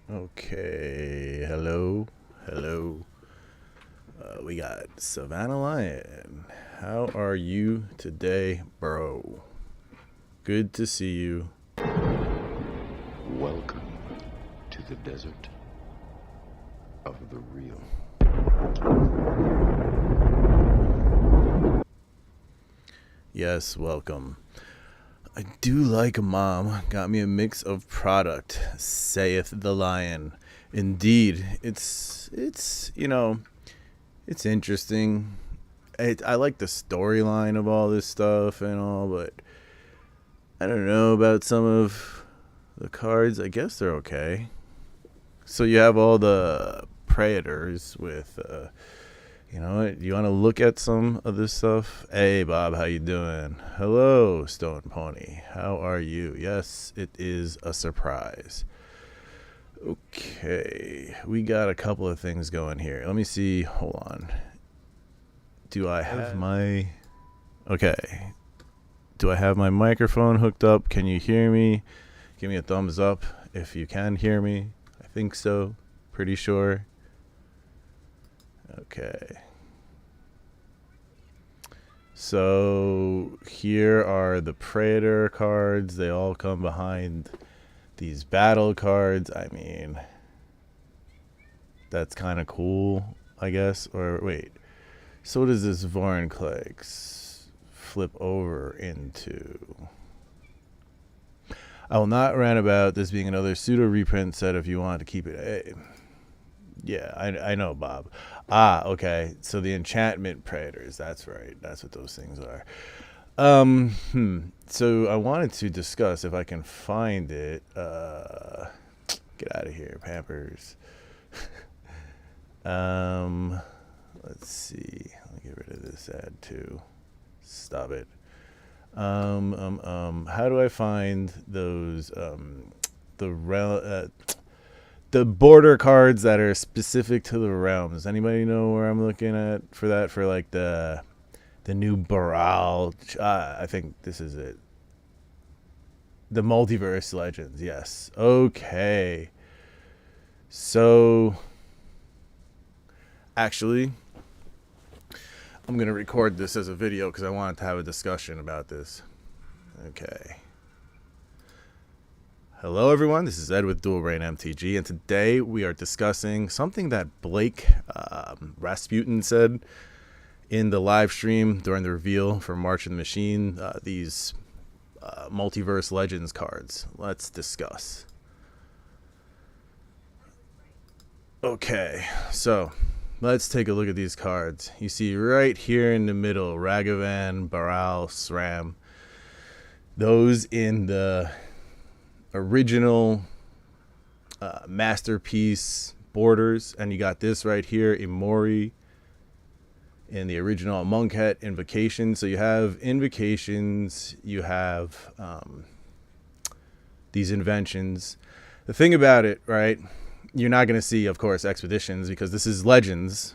Okay, hello. We got Savannah Lion. How are you today, bro? Good to see you. Welcome to the desert of the real. Yes, welcome. I do like mom. Got me a mix of product, saith the lion. Indeed, it's it's interesting. I like the storyline of all this stuff and all, but I don't know about some of the cards. I guess they're okay. So you have all the predators with you know what? You want to look at some of this stuff? Hey, Bob, how you doing? Hello, Stone Pony. How are you? Yes, it is a surprise. Okay, we got a couple of things going here. Let me see. Hold on. Do I have my... Okay. Do I have my microphone hooked up? Can you hear me? Give me a thumbs up if you can hear me. I think so. Pretty sure. Okay. So here are the Praetor cards. They all come behind these battle cards. I mean, that's kind of cool, I guess. Or wait. So what does this Vorinclex flip over into? I will not rant about this being another pseudo reprint set if you want to keep it. Hey. Yeah, I know, Bob. Okay. So the enchantment predators. That's right. That's what those things are. So I wanted to discuss if I can find it. Get out of here, Pampers. Let's see. Let me get rid of this ad too. Stop it. How do I find those the border cards that are specific to the realms? Anybody know where I'm looking at for that? For like the new Baral. I think this is it. The Multiverse Legends. Yes. Okay. So, actually, I'm going to record this as a video because I wanted to have a discussion about this. Okay. Hello, everyone. This is Ed with Brain MTG, and today we are discussing something that Blake Rasputin said in the live stream during the reveal for March of the Machine. These Multiverse Legends cards. Let's discuss. Okay, so let's take a look at these cards. You see right here in the middle, Ragavan, Baral, Sram. Those in the original Masterpiece borders. And you got this right here, Imori, in the original Monkhet Invocation. So you have invocations, you have these inventions. The thing about it, right, you're not going to see, of course, expeditions because this is Legends.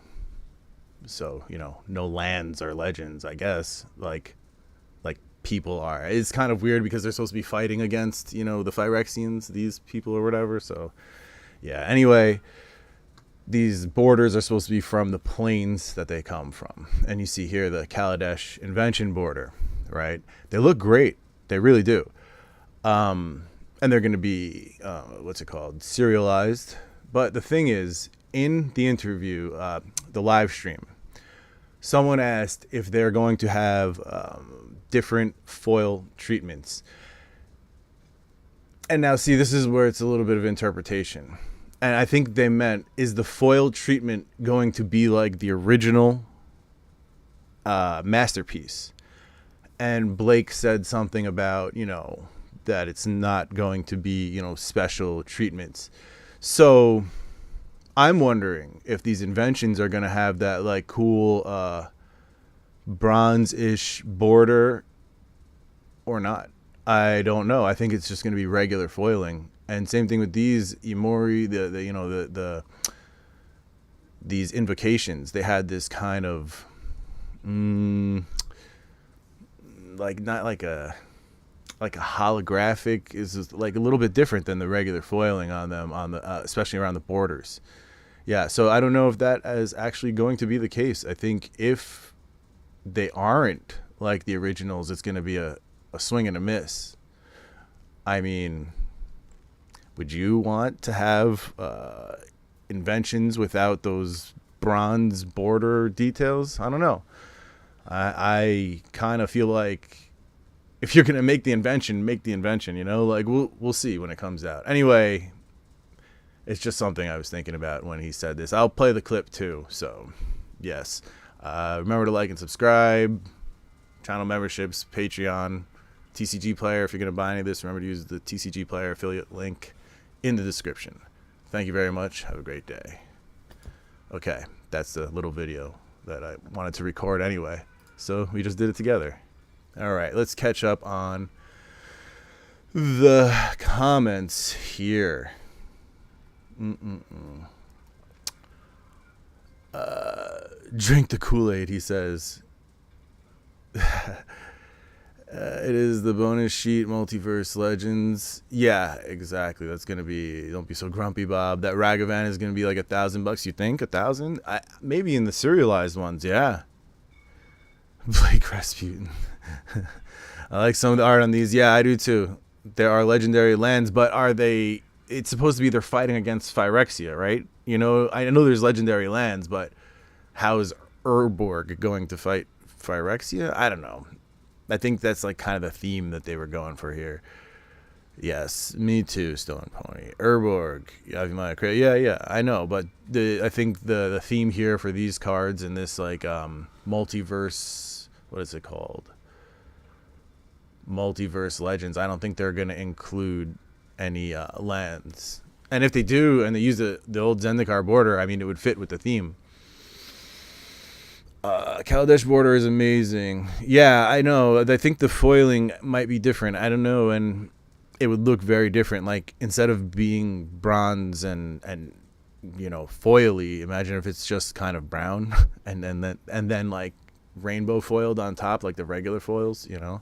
So, you know, no lands are Legends, I guess, like people are. It's kind of weird because they're supposed to be fighting against, you know, the Phyrexians, these people or whatever. So, yeah, anyway, these borders are supposed to be from the planes that they come from. And you see here the Kaladesh Invention border, right? They look great. They really do. And they're going to be, serialized. But the thing is, in the interview, the live stream, someone asked if they're going to have different foil treatments. And now, see, this is where it's a little bit of interpretation. And I think they meant, is the foil treatment going to be like the original Masterpiece? And Blake said something about, you know, that it's not going to be, you know, special treatments. So I'm wondering if these inventions are going to have that like cool bronze-ish border or not. I don't know. I think it's just going to be regular foiling. And same thing with these Imori, these invocations. They had this kind of like not like a like a holographic is just like a little bit different than the regular foiling on them on the especially around the borders. Yeah, so I don't know if that is actually going to be the case. I think if they aren't like the originals, it's going to be a swing and a miss. I mean, would you want to have inventions without those bronze border details? I don't know. I kind of feel like if you're gonna make the invention, make the invention. You know, like we'll see when it comes out. Anyway, it's just something I was thinking about when he said this. I'll play the clip too. So, yes, remember to like and subscribe. Channel memberships, Patreon, TCG Player. If you're gonna buy any of this, remember to use the TCG Player affiliate link in the description. Thank you very much. Have a great day. Okay, that's the little video that I wanted to record anyway. So we just did it together. All right, let's catch up on the comments here. Drink the Kool-Aid, he says. It is the bonus sheet, Multiverse Legends. Yeah, exactly. That's gonna be. Don't be so grumpy, Bob. That Ragavan is gonna be like $1,000. You think 1,000? Maybe in the serialized ones. Yeah. Blake Rasputin. I like some of the art on these. Yeah, I do too. There are legendary lands, but are they? It's supposed to be they're fighting against Phyrexia, right? You know, I know there's legendary lands, but how is Urborg going to fight Phyrexia? I don't know. I think that's like kind of the theme that they were going for here. Yes, me too, Stone Pony. Urborg, yeah, I know, but I think the theme here for these cards in this like multiverse, what is it called? Multiverse Legends. I don't think they're gonna include any lands, and if they do, and they use the old Zendikar border, I mean, it would fit with the theme. Kaladesh border is amazing. Yeah, I know. I think the foiling might be different. I don't know, and it would look very different. Like instead of being bronze and you know foily, imagine if it's just kind of brown and then like rainbow foiled on top, like the regular foils. You know,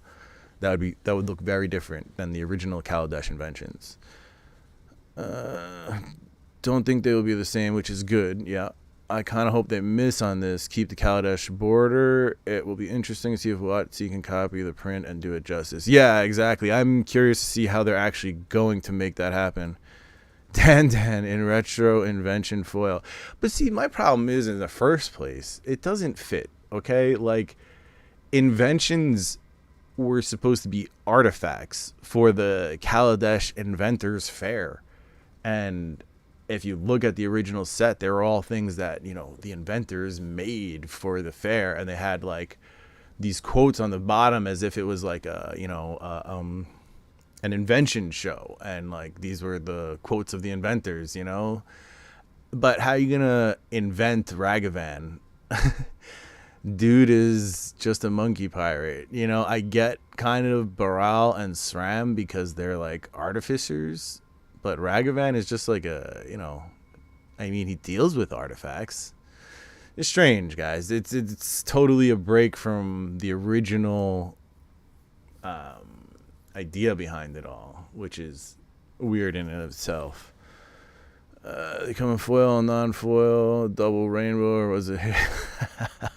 that would look very different than the original Kaladesh inventions. Don't think they will be the same, which is good. Yeah. I kind of hope they miss on this. Keep the Kaladesh border. It will be interesting to see if WotC can copy the print and do it justice. Yeah, exactly. I'm curious to see how they're actually going to make that happen. Dan in retro invention foil. But see, my problem is in the first place, it doesn't fit, okay? Like, inventions were supposed to be artifacts for the Kaladesh Inventors Fair. And if you look at the original set, they were all things that, you know, the inventors made for the fair, and they had like these quotes on the bottom as if it was like a, you know, an invention show, and like these were the quotes of the inventors, you know. But how are you gonna invent Ragavan? Dude is just a monkey pirate, you know. I get kind of Baral and SRAM because they're like artificers. But Ragavan is just like a, you know, I mean, he deals with artifacts. It's strange, guys. It's totally a break from the original idea behind it all, which is weird in and of itself. They come in foil and non-foil, double rainbow, or was it?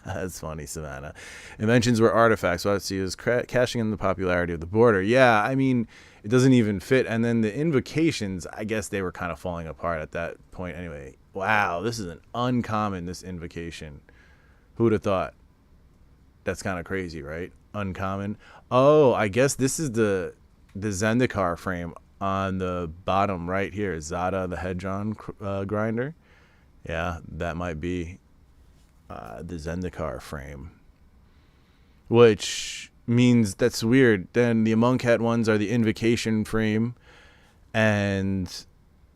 That's funny, Savannah. Inventions were artifacts. What I see is cashing in the popularity of the border. Yeah, I mean, it doesn't even fit. And then the invocations, I guess they were kind of falling apart at that point anyway. Wow, this is an uncommon, this invocation. Who would have thought? That's kind of crazy, right? Uncommon. Oh, I guess this is the Zendikar frame on the bottom right here. Zada the Hedron grinder. Yeah, that might be the Zendikar frame. Which means that's weird. Then the Amonkhet ones are the invocation frame, and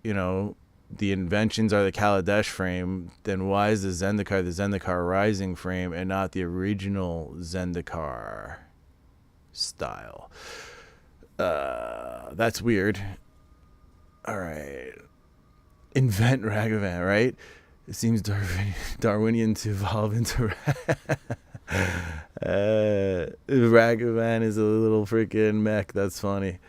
you know the inventions are the Kaladesh frame. Then why is the Zendikar Rising frame and not the original Zendikar style? That's weird. All right, invent Ragavan, right? It seems Darwinian to evolve into Ragavan is a little freaking mech. That's funny.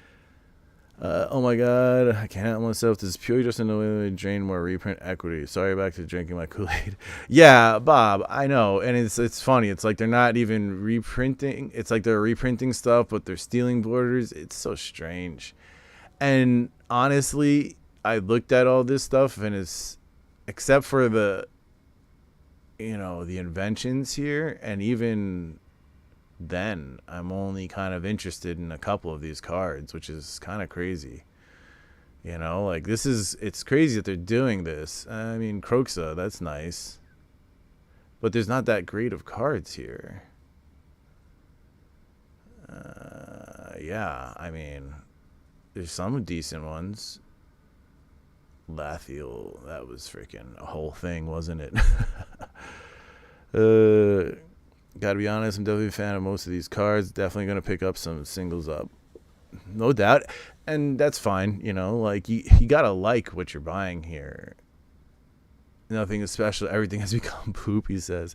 Oh my god, I can't help myself. This is purely just in the way to drain more reprint equity. Sorry, back to drinking my Kool-Aid. Yeah, Bob, I know, and it's funny. It's like they're not even reprinting. It's like they're reprinting stuff, but they're stealing borders. It's so strange. And honestly, I looked at all this stuff, and it's except for the the inventions here, and even then I'm only kind of interested in a couple of these cards, which is kind of crazy. Like it's crazy that they're doing this. I mean, Croxa, that's nice, but there's not that great of cards here. Yeah, I mean, there's some decent ones. Lathiel, that was freaking a whole thing, wasn't it? Gotta be honest, I'm definitely a fan of most of these cards. Definitely gonna pick up some singles up, no doubt, and that's fine. Like you gotta like what you're buying here. Nothing is special. Everything has become poop. He says,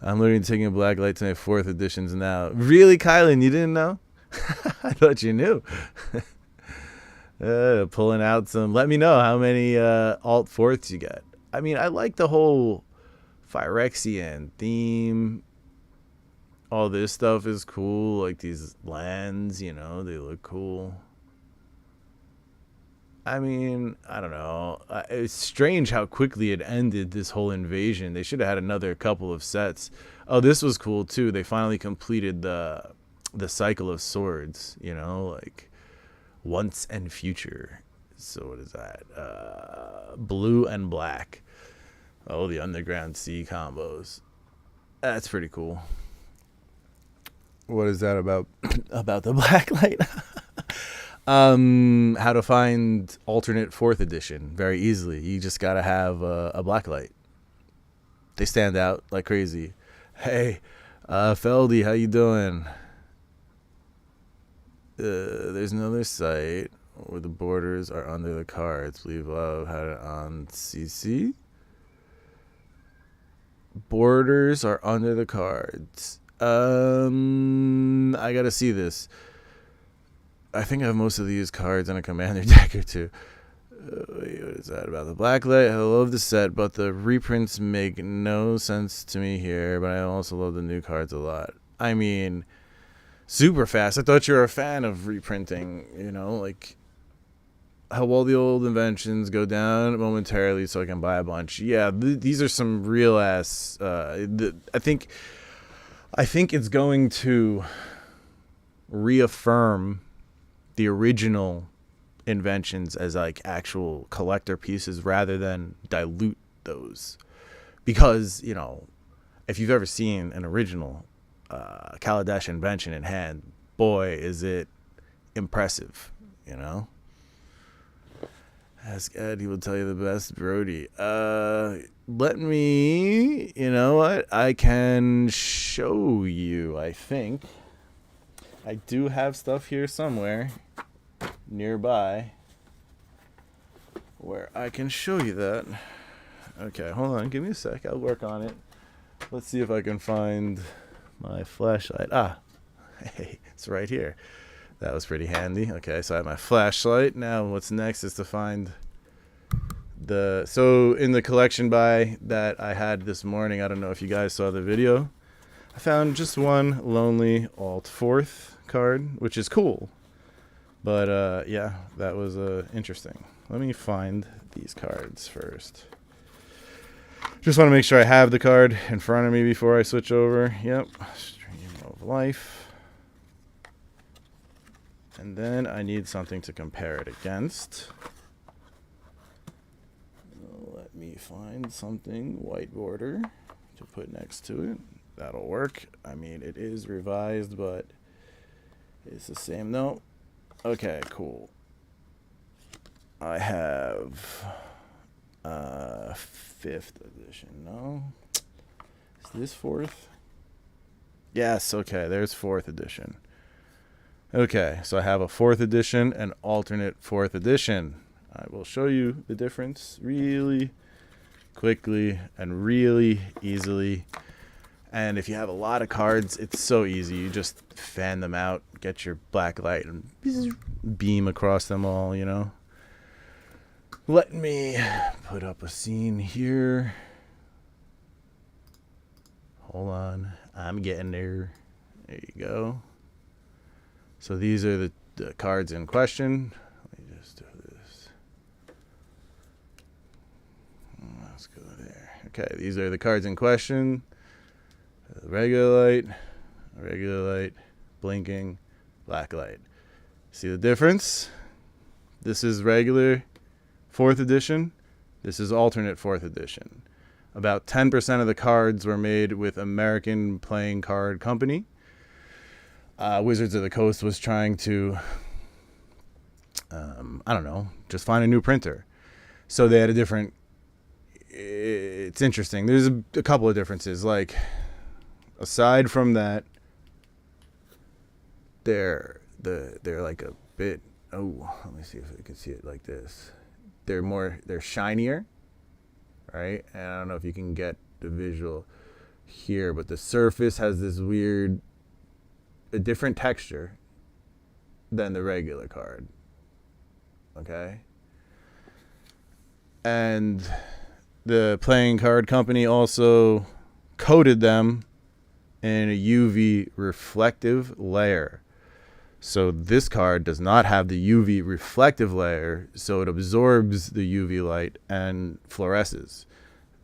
"I'm literally taking a black light to my 4th editions now." Really, Kylan? You didn't know? I thought you knew. Pulling out some. Let me know how many alt 4ths you get. I mean, I like the whole Phyrexian theme. All this stuff is cool. Like these lands, they look cool. I mean, I don't know. It's strange how quickly it ended, this whole invasion. They should have had another couple of sets. Oh, this was cool too. They finally completed the cycle of swords, like once and future. So what is that? Blue and black. Oh, the underground sea combos. That's pretty cool. What is that about? About the black light? How to find alternate 4th edition very easily. You just gotta have a black light. They stand out like crazy. Hey, Feldy, how you doing? There's another site where the borders are under the cards. Believe I've had it on CC. Borders are under the cards. I gotta see this. I think I have most of these cards on a commander deck or two. Wait, what is that about the blacklight? I love the set, but the reprints make no sense to me here. But I also love the new cards a lot. I mean, super fast. I thought you were a fan of reprinting. Like how all the old inventions go down momentarily, so I can buy a bunch. Yeah, these are some real ass. I think it's going to reaffirm the original inventions as like actual collector pieces rather than dilute those. Because, if you've ever seen an original Kaladesh invention in hand, boy, is it impressive, Ask Ed, he will tell you the best, Brody. Let me, you know what? I can show you, I think. I do have stuff here somewhere nearby where I can show you that. Okay, hold on. Give me a sec. I'll work on it. Let's see if I can find my flashlight. Hey, it's right here. That was pretty handy. Okay, so I have my flashlight. Now what's next is to find so in the collection buy that I had this morning, I don't know if you guys saw the video, I found just one lonely alt 4th card, which is cool. But yeah, that was interesting. Let me find these cards first. Just want to make sure I have the card in front of me before I switch over. Yep, Stream of Life. And then I need something to compare it against. Let me find something white border to put next to it. That'll work. I mean, it is revised, but it's the same. No. Okay, cool. I have 5th edition. No. Is this 4th? Yes, okay, there's 4th edition. Okay, so I have a 4th edition and alternate 4th edition. I will show you the difference really quickly and really easily. And if you have a lot of cards, it's so easy. You just fan them out, get your black light, and beam across them all, you know. Let me put up a scene here. Hold on. I'm getting there. There you go. So these are the cards in question. Let me just do this. Let's go there. Okay, these are the cards in question. Regular light, blinking, black light. See the difference? This is regular 4th edition. This is alternate 4th edition. About 10% of the cards were made with American Playing Card Company. Wizards of the Coast was trying to, I don't know, just find a new printer. So they had a different, it's interesting. There's a couple of differences. Like, aside from that, they're like a bit, oh, let me see if I can see it like this. They're shinier, right? And I don't know if you can get the visual here, but the surface has this weird, a different texture than the regular card. Okay? And the playing card company also coated them in a UV reflective layer. So this card does not have the UV reflective layer, so it absorbs the UV light and fluoresces.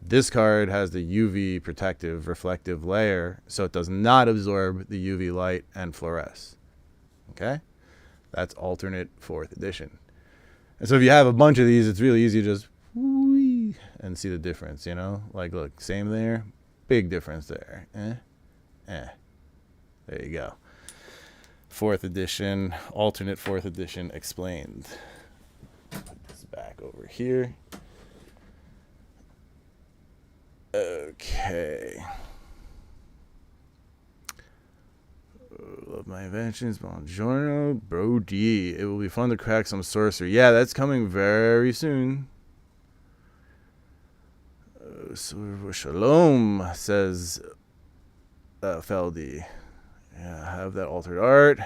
This card has the UV protective reflective layer, so it does not absorb the UV light and fluoresce. Okay? That's alternate 4th edition. And so if you have a bunch of these, it's really easy to just whee and see the difference, you know? Like, look, same there, big difference there. There you go. 4th edition, alternate 4th edition explained. Put this back over here. Okay. Love my inventions. Buongiorno, Bro D. It will be fun to crack some sorcery. Yeah, that's coming very soon. Shalom, says Feldy. Yeah, I have that altered art.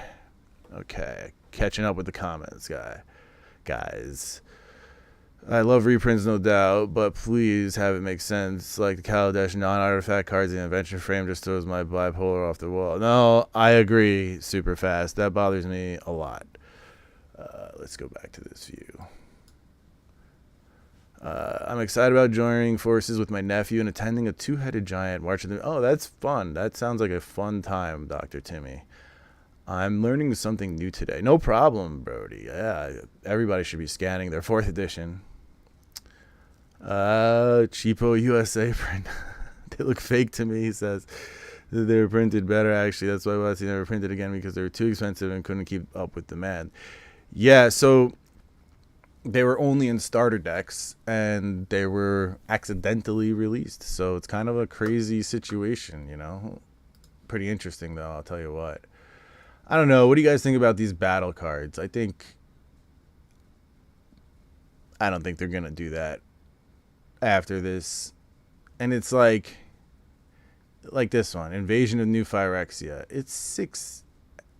Okay, catching up with the comments, guys. I love reprints, no doubt, but please have it make sense. Like the Kaladesh non-artifact cards in the invention frame just throws my bipolar off the wall. No, I agree super fast. That bothers me a lot. Let's go back to this view. I'm excited about joining forces with my nephew and attending a 2-headed giant marching. Oh, that's fun. That sounds like a fun time, Dr. Timmy. I'm learning something new today. No problem, Brody. Yeah, everybody should be scanning their 4th edition. Cheapo USA print. They look fake to me, he says. They were printed better, actually. That's why Watsy never printed again, because they were too expensive and couldn't keep up with demand. Yeah, so they were only in starter decks, and they were accidentally released. So it's kind of a crazy situation, you know? Pretty interesting, though, I'll tell you what. I don't know. What do you guys think about these battle cards? I don't think they're going to do that after this. And it's like this one, Invasion of New Phyrexia. It's 6.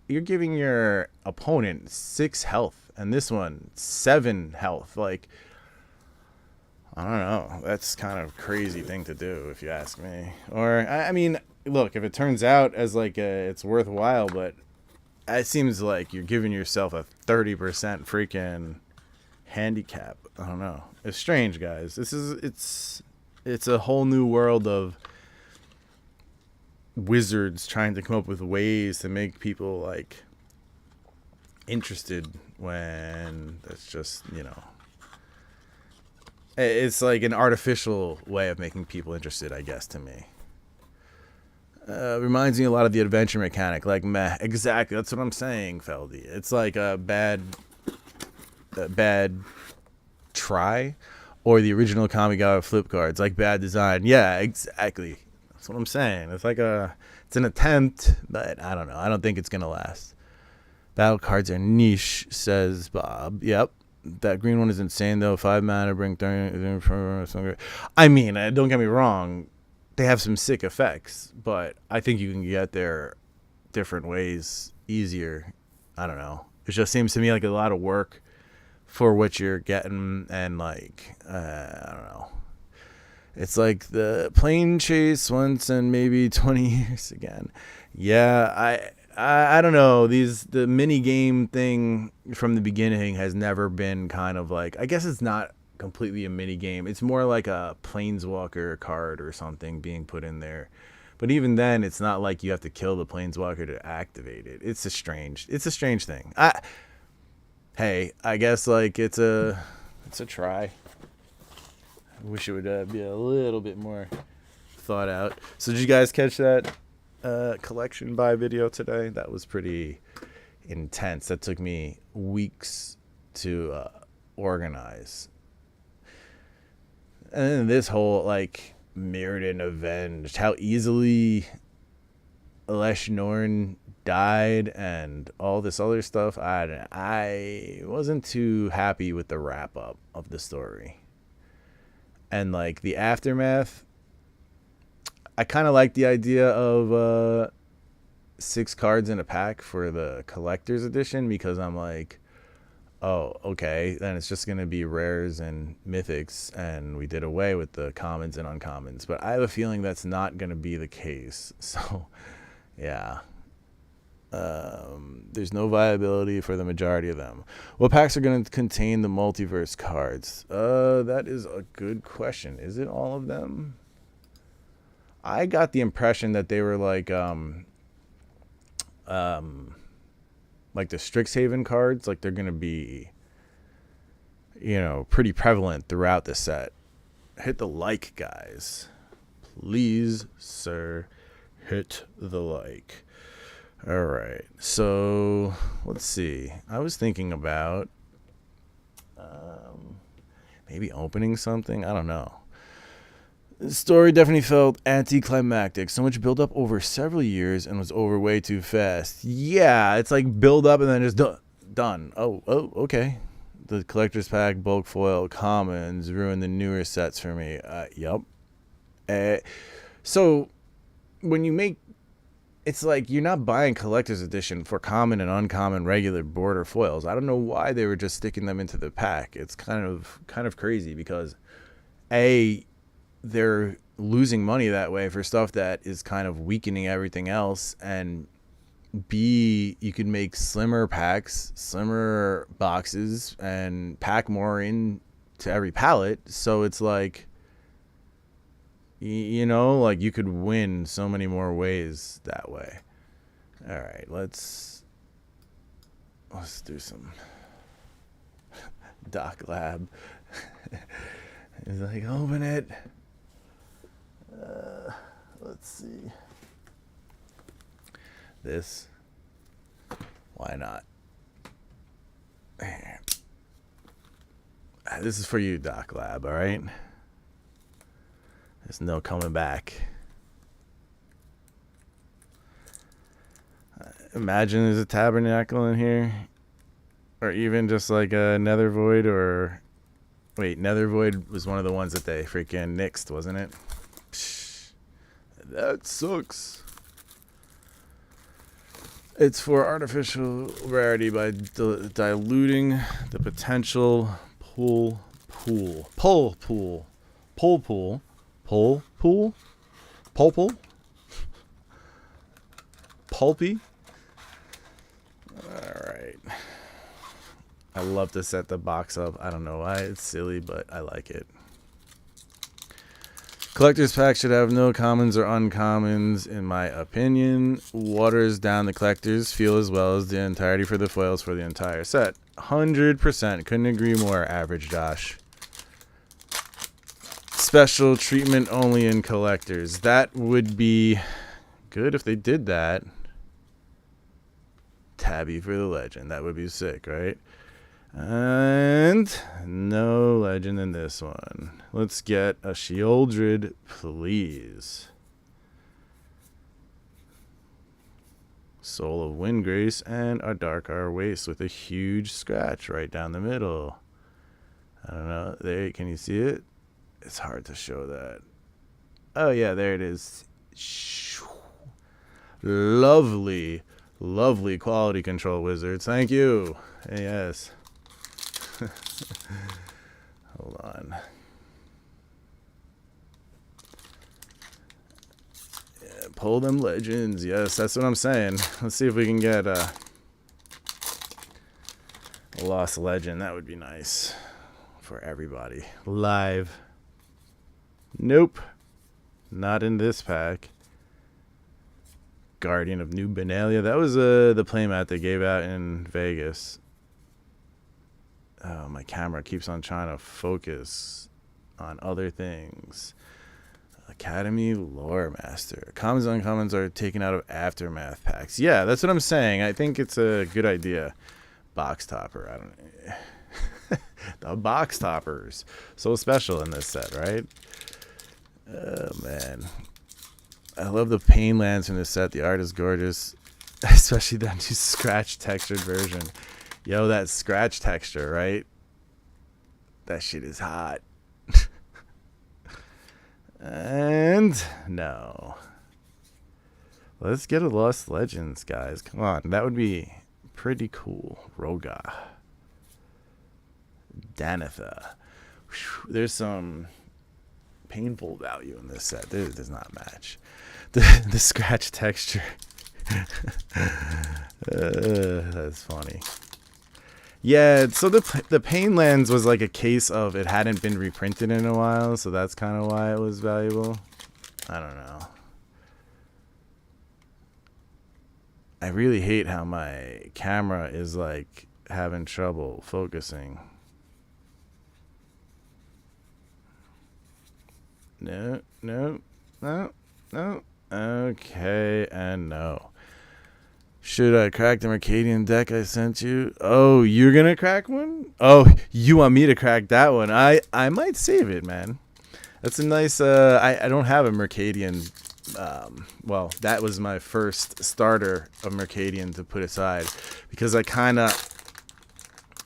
You're giving your opponent 6 health, and this one 7 health. Like, I don't know. That's kind of a crazy thing to do, if you ask me. Or, I mean, look, if it turns out as like it's worthwhile, but it seems like you're giving yourself a 30% freaking handicap. I don't know. It's strange, guys. It's a whole new world of wizards trying to come up with ways to make people like interested when that's just, you know, it's like an artificial way of making people interested, I guess, to me. Reminds me a lot of the adventure mechanic, like meh. Exactly, that's what I'm saying, Feldy. It's like a bad try, or the original Kamigawa flip cards, like bad design. Yeah, exactly. That's what I'm saying. It's like it's an attempt, but I don't know. I don't think it's gonna last. Battle cards are niche, says Bob. Yep. That green one is insane though. 5 mana, bring 30. I mean, don't get me wrong. they have some sick effects, but I think you can get there different ways easier. I don't know. It just seems to me like a lot of work for what you're getting, and like I don't know. It's like the plane chase once and maybe 20 years again. Yeah, I don't know. The mini game thing from the beginning has never been kind of like, I guess it's not completely a mini game. It's more like a planeswalker card or something being put in there. But even then, it's not like you have to kill the planeswalker to activate it. It's a strange thing. Hey, I guess like it's a try. I wish it would be a little bit more thought out. So did you guys catch that collection buy video today? That was pretty intense. That took me weeks to organize. And then this whole like Mirrodin Avenged, how easily Elesh Norn died and all this other stuff. I wasn't too happy with the wrap up of the story. And like the aftermath, I kind of like the idea of 6 cards in a pack for the collector's edition, because I'm like, oh, okay, then it's just going to be rares and mythics, and we did away with the commons and uncommons. But I have a feeling that's not going to be the case. So, yeah. There's no viability for the majority of them. What packs are going to contain the multiverse cards? That is a good question. Is it all of them? I got the impression that they were like the Strixhaven cards, like they're going to be, pretty prevalent throughout the set. Hit the like, guys. Please, sir, hit the like. All right. So, let's see. I was thinking about maybe opening something. I don't know. The story definitely felt anticlimactic. So much build up over several years and was over way too fast. Yeah, it's like build up and then just done. Oh, okay. The collector's pack, bulk foil, commons ruined the newer sets for me. Yup. So when you make, it's like you're not buying collector's edition for common and uncommon regular border foils. I don't know why they were just sticking them into the pack. It's kind of crazy because they're losing money that way for stuff that is kind of weakening everything else, and B, you could make slimmer packs, slimmer boxes, and pack more into every palette. So it's like, like you could win so many more ways that way. All right, let's do some Doc Lab. He's like, open it. Let's see. This. Why not? This is for you, Doc Lab, all right? There's no coming back. Imagine there's a tabernacle in here. Or even just like a Nether Void, or... Wait, Nether Void was one of the ones that they freaking nixed, wasn't it? Psh, that sucks. It's for artificial rarity by diluting the potential pull pool. Pulpy. All right. I love to set the box up. I don't know why it's silly, but I like it. Collector's pack should have no commons or uncommons, in my opinion. Waters down the collectors feel as well as the entirety for the foils for the entire set. 100%. Couldn't agree more, Average Josh. Special treatment only in collectors. That would be good if they did that. Tabby for the legend. That would be sick, right? And no legend in this one. Let's get a Sheoldred, please. Soul of Windgrace and a Darkar Waste with a huge scratch right down the middle. I don't know. There, can you see it? It's hard to show that. Oh, yeah, there it is. Lovely, lovely quality control wizards. Thank you. Yes. Hold on. Yeah, pull them legends. Yes, that's what I'm saying. Let's see if we can get a lost legend. That would be nice for everybody. Live. Nope. Not in this pack. Guardian of New Benalia. That was the playmat they gave out in Vegas. Oh, my camera keeps on trying to focus on other things. Academy Lore Master. Commons and uncommons are taken out of Aftermath packs. Yeah, that's what I'm saying. I think it's a good idea. Box topper. I don't. The box toppers. So special in this set, right? Oh, man. I love the pain lands from this set. The art is gorgeous. Especially that new scratch textured version. Yo, that scratch texture, right? That shit is hot. And no. Let's get a Lost Legends, guys. Come on. That would be pretty cool. Roga. Danitha. There's some painful value in this set. This does not match. The scratch texture. That's funny. Yeah, so the Pain Lands was like a case of it hadn't been reprinted in a while, so that's kind of why it was valuable. I don't know. I really hate how my camera is like having trouble focusing. No. Okay, and no. Should I crack the Mercadian deck I sent you? Oh, you're gonna crack one? Oh, you want me to crack that one? I might save it, man. That's a nice. I don't have a Mercadian. Well, that was my first starter of Mercadian to put aside because I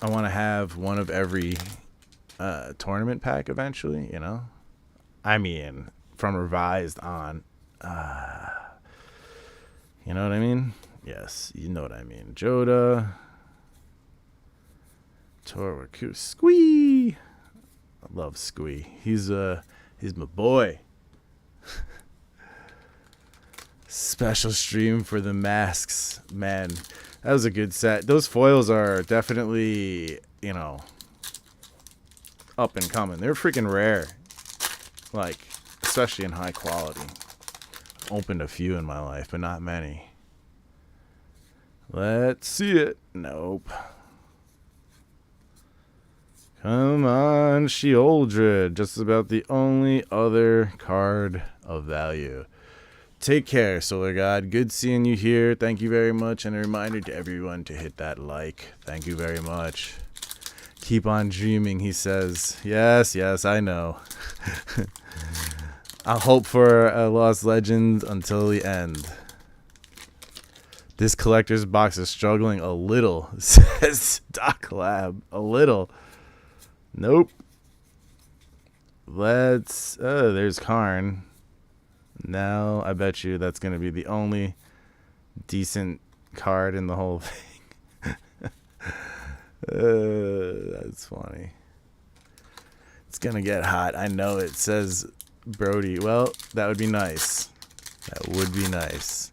want to have one of every tournament pack eventually. You know, I mean, from revised on. You know what I mean? Yes, you know what I mean. Joda. Torwaku. Squee. I love Squee. He's my boy. Special stream for the masks. Man, that was a good set. Those foils are definitely, you know, up and coming. They're freaking rare. Like, especially in high quality. Opened a few in my life, but not many. Let's see it. Nope. Come on, Sheoldred. Just about the only other card of value. Take care, Solar God. Good seeing you here. Thank you very much. And a reminder to everyone to hit that like. Thank you very much. Keep on dreaming, he says. Yes, I know. I'll hope for a Lost Legend until the end. This collector's box is struggling a little, says Doc Lab. A little. Nope. There's Karn. Now, I bet you that's going to be the only decent card in the whole thing. That's funny. It's going to get hot. I know it, says Brody. Well, that would be nice. That would be nice.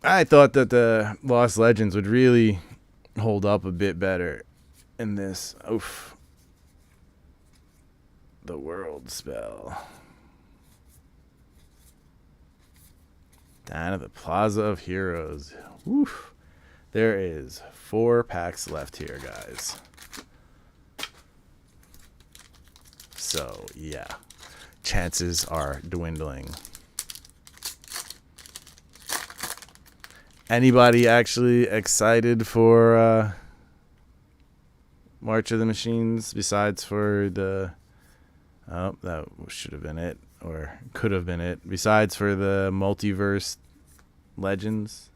I thought that the Lost Legends would really hold up a bit better in this. Oof. The World Spell. Down at the Plaza of Heroes. Oof. There is 4 packs left here, guys. So, yeah. Chances are dwindling. Anybody actually excited for March of the Machines besides for the... Oh, that should have been it. Or could have been it. Besides for the Multiverse Legends.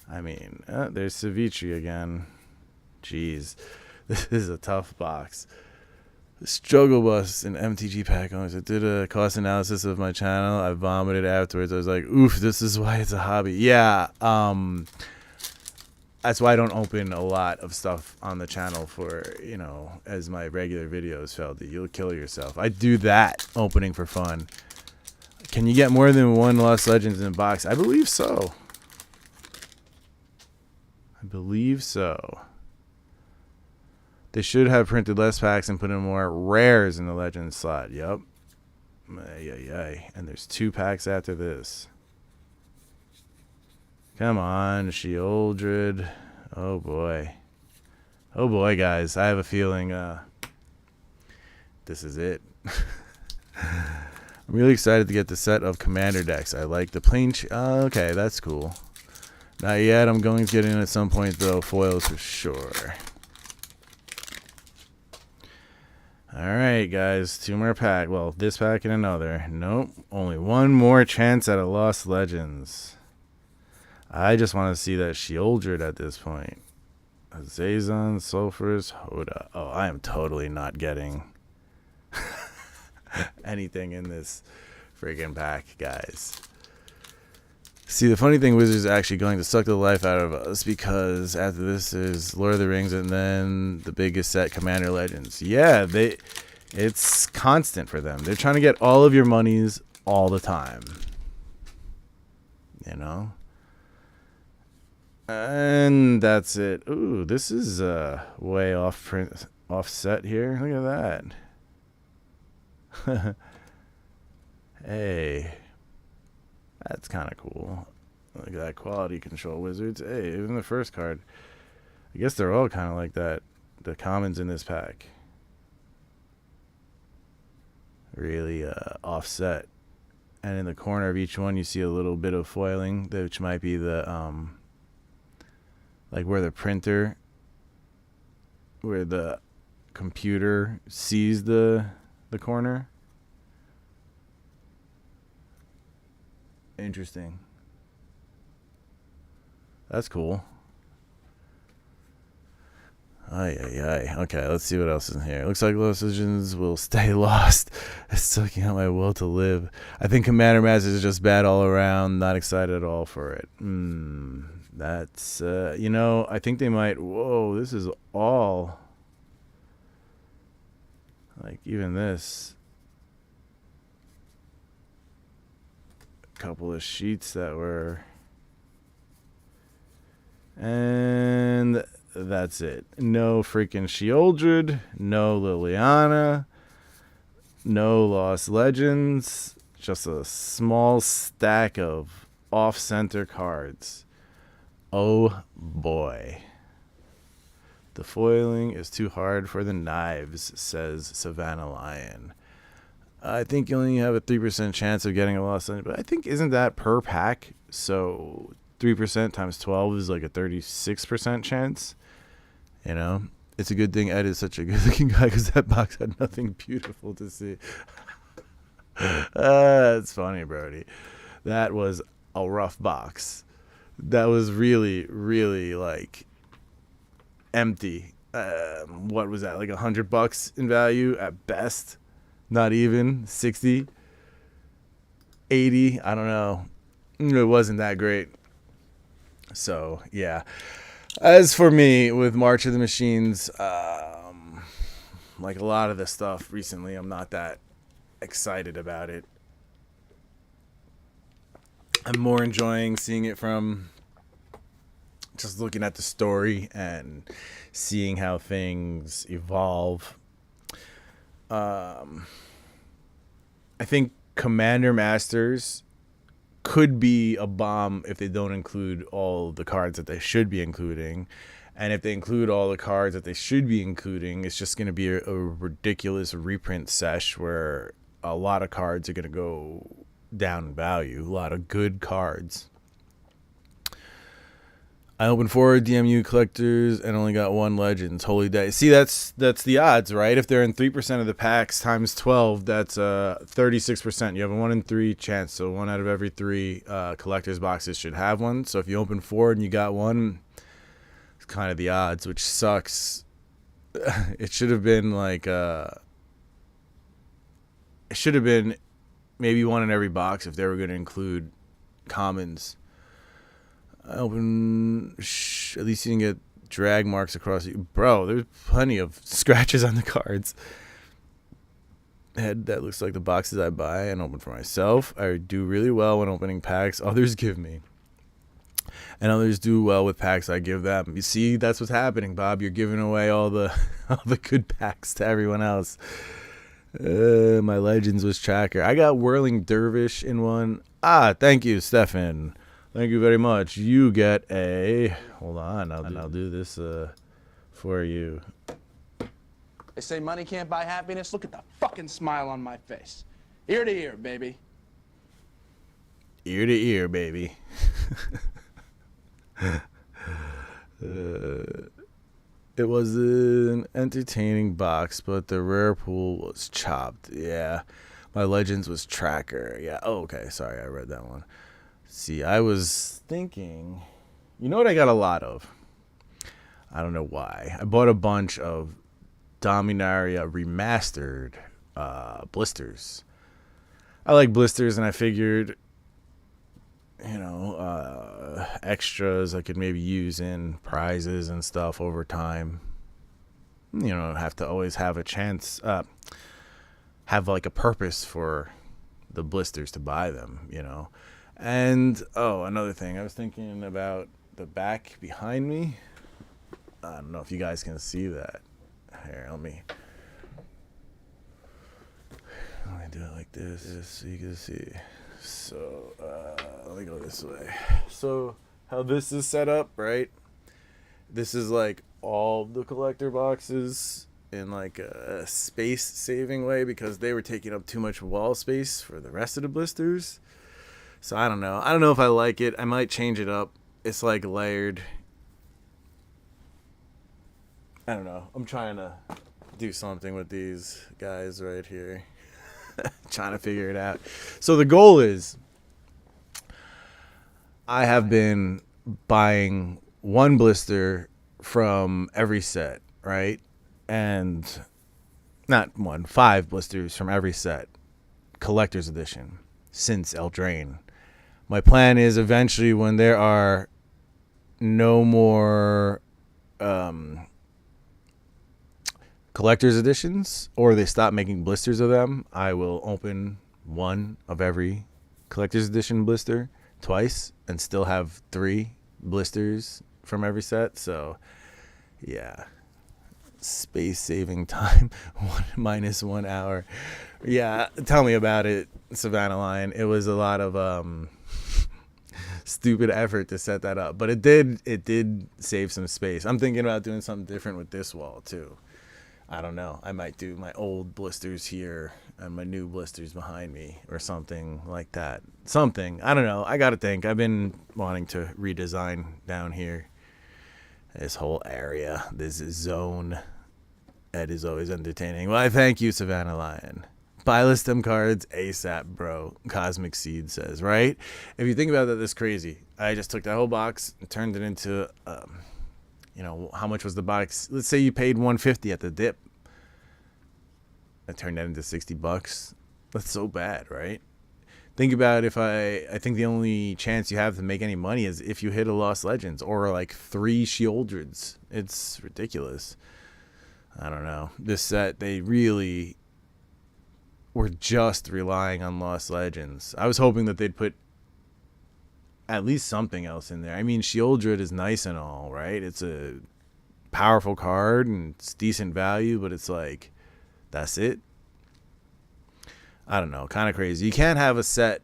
I mean, there's Savitri again. Jeez. This is a tough box. Struggle bus and MTG pack owners. I did a cost analysis of my channel. I vomited afterwards. I was like, oof, this is why it's a hobby. Yeah, that's why I don't open a lot of stuff on the channel for, you know, as my regular videos, Feldy. You'll kill yourself. I do that opening for fun. Can you get more than one Lost Legends in a box? I believe so. I believe so. They should have printed less packs and put in more rares in the Legends slot. Yep. And there's 2 packs after this. Come on, Sheoldred. Oh boy. Oh boy, guys. I have a feeling this is it. I'm really excited to get the set of commander decks. I like the plain... okay, that's cool. Not yet. I'm going to get in at some point, though. Foils for sure. Alright, guys. 2 more pack. Well, this pack and another. Nope. Only 1 more chance at a Lost Legends. I just want to see that Sheoldred at this point. Azazon, Sulfurous, Hoda. Oh, I am totally not getting anything in this friggin' pack, guys. See, the funny thing, Wizards are actually going to suck the life out of us because after this is Lord of the Rings and then the biggest set, Commander Legends. Yeah, it's constant for them. They're trying to get all of your monies all the time. You know? And that's it. Ooh, this is way offset here. Look at that. Hey. That's kind of cool. Look at that quality control, Wizards. Hey, even the first card. I guess they're all kind of like that. The commons in this pack. Really offset. And in the corner of each one, you see a little bit of foiling, which might be the, like where the printer, where the computer sees the corner. Interesting. That's cool. Okay, let's see what else is in here. Looks like Lost Legends will stay lost. It's sucking out my will to live. I think Commander Masters is just bad all around. Not excited at all for it. That's, you know, I think they might... Whoa, this is all... Like, even this... Couple of sheets that were, and that's it. No freaking Sheoldred, no Liliana, no Lost Legends, just a small stack of off-center cards. Oh boy. The foiling is too hard for the knives, says Savannah Lion. I think you only have a 3% chance of getting a Lost Legend, but I think isn't that per pack? So 3% times 12 is like a 36% chance. You know, it's a good thing Ed is such a good-looking guy because that box had nothing beautiful to see. That's funny, Brody. That was a rough box. That was really, really like empty. What was that? Like $100 in value at best. Not even 60, 80. I don't know. It wasn't that great. So, yeah. As for me, with March of the Machines, like a lot of the stuff recently, I'm not that excited about it. I'm more enjoying seeing it from just looking at the story and seeing how things evolve. I think Commander Masters could be a bomb if they don't include all the cards that they should be including. And if they include all the cards that they should be including, it's just going to be a ridiculous reprint sesh where a lot of cards are going to go down in value. A lot of good cards. I opened 4 DMU collectors and only got 1 Legends. Holy day. See, that's the odds, right? If they're in 3% of the packs times 12, that's 36%. You have a 1 in 3 chance. So 1 out of every 3 collector's boxes should have one. So if you open 4 and you got 1, it's kind of the odds, which sucks. It should have been like it should have been maybe one in every box if they were going to include commons. At least you can get drag marks across it. Bro, there's plenty of scratches on the cards. Head that looks like the boxes I buy and open for myself. I do really well when opening packs others give me. And others do well with packs I give them. You see, that's what's happening, Bob. You're giving away all the good packs to everyone else. My Legends was tracker. I got Whirling Dervish in one. Thank you, Stefan. Thank you very much. You get a... Hold on, I'll do this for you. They say money can't buy happiness. Look at the fucking smile on my face. Ear to ear, baby. Ear to ear, baby. It was an entertaining box, but the rare pool was chopped. Yeah, my Legends was tracker. Yeah, oh, okay, sorry, I read that one. See, I was thinking, you know what I got a lot of? I don't know why. I bought a bunch of Dominaria remastered blisters. I like blisters, and I figured, extras I could maybe use in prizes and stuff over time. Have to always have a chance, have like a purpose for the blisters to buy them, And, another thing, I was thinking about the back behind me. I don't know if you guys can see that. Here, let me do it like this so you can see. So, let me go this way. So, how this is set up, right? This is like all the collector boxes in like a space-saving way because they were taking up too much wall space for the rest of the blisters. So, I don't know. I don't know if I like it. I might change it up. It's like layered. I don't know. I'm trying to do something with these guys right here. Trying to figure it out. So the goal is I have been buying one blister from every set, right? And not one, 5 blisters from every set. Collector's edition since Eldraine. My plan is eventually when there are no more collector's editions or they stop making blisters of them, I will open one of every collector's edition blister twice and still have 3 blisters from every set. So yeah, space saving time. minus 1 hour. Yeah, tell me about it, Savannah Lion. It was a lot of stupid effort to set that up, but it did save some space. I'm thinking about doing something different with this wall too. I don't know. I might do my old blisters here and my new blisters behind me or something like that. Something. I don't know. I got to think. I've been wanting to redesign down here. This whole area, this zone. That is always entertaining. Well, I thank you, Savannah Lion. Buy list them cards ASAP, bro. Cosmic Seed says, right? If you think about that, that's crazy. I just took that whole box and turned it into... how much was the box? Let's say you paid $150 at the dip. I turned that into $60. That's so bad, right? Think about if I think the only chance you have to make any money is if you hit a Lost Legends or like 3 Sheoldreds. It's ridiculous. I don't know. This set, they really were just relying on Lost Legends. I was hoping that they'd put at least something else in there. I mean, Sheoldred is nice and all, right? It's a powerful card and it's decent value, but it's like, that's it? I don't know. Kind of crazy. You can't have a set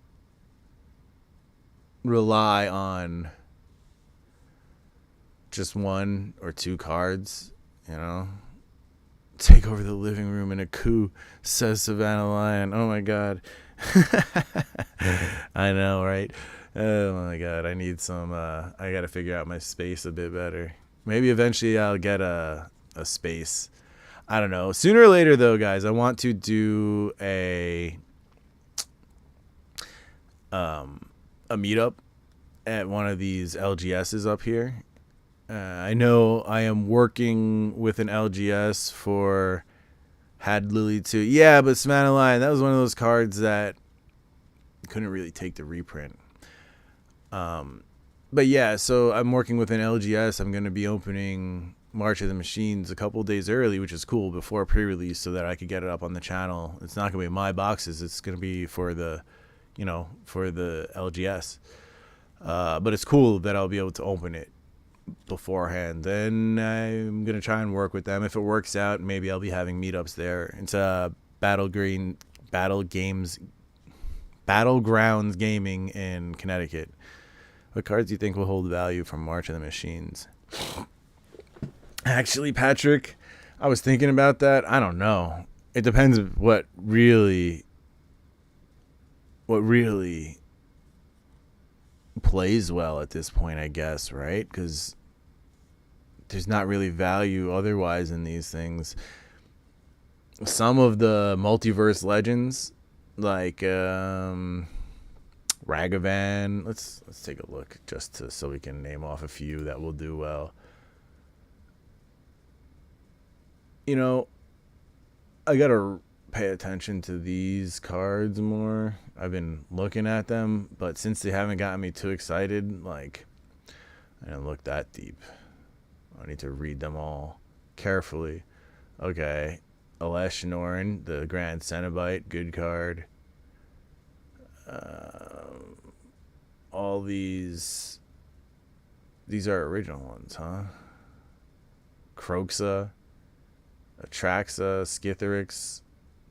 rely on just 1 or 2 cards, Take over the living room in a coup, says Savannah Lion. Oh, my God. I know, right? Oh my God, I need some, I gotta figure out my space a bit better. Maybe eventually I'll get a space. I don't know. Sooner or later though, guys, I want to do a meetup at one of these LGSs up here. I know I am working with an LGS for Had Lily too. Yeah, but Savannah Lion, that was one of those cards that couldn't really take the reprint. But yeah, so I'm working with an LGS. I'm going to be opening March of the Machines a couple days early, which is cool, before pre-release, so that I could get it up on the channel. It's not going to be my boxes. It's going to be for the, for the LGS. But it's cool that I'll be able to open it beforehand. Then I'm going to try and work with them. If it works out, maybe I'll be having meetups there. It's Battlegrounds Gaming in Connecticut. What cards do you think will hold value from March of the Machines? Actually, Patrick, I was thinking about that. I don't know. It depends what really plays well at this point, I guess, right? Because there's not really value otherwise in these things. Some of the multiverse legends, like Ragavan. Let's take a look so we can name off a few that will do well. I gotta pay attention to these cards more. I've been looking at them, but since they haven't gotten me too excited, like, I didn't look that deep. I need to read them all carefully. Okay, Alesh Norn, the Grand Cenobite, good card. All these are original ones, huh? Croxa, Atraxa, Skitherix.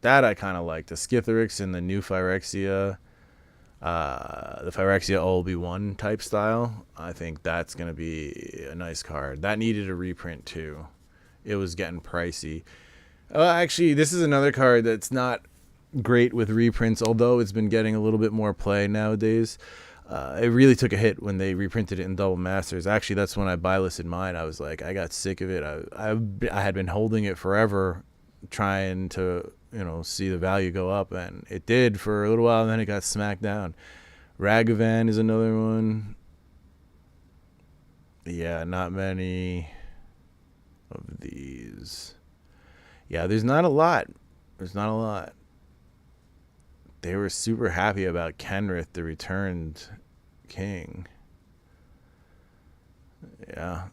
That I kind of like. The Skitherix and the new Phyrexia. The Phyrexia OLB1 type style. I think that's going to be a nice card. That needed a reprint too. It was getting pricey. Actually, this is another card that's not great with reprints, although it's been getting a little bit more play nowadays. It really took a hit when they reprinted it in Double Masters. Actually, that's when I buy listed mine. I was like, I got sick of it. I had been holding it forever, trying to see the value go up, and it did for a little while, and then it got smacked down. Ragavan is another one. Yeah, not many of these. Yeah, there's not a lot. They were super happy about Kenrith, the Returned King. Yeah.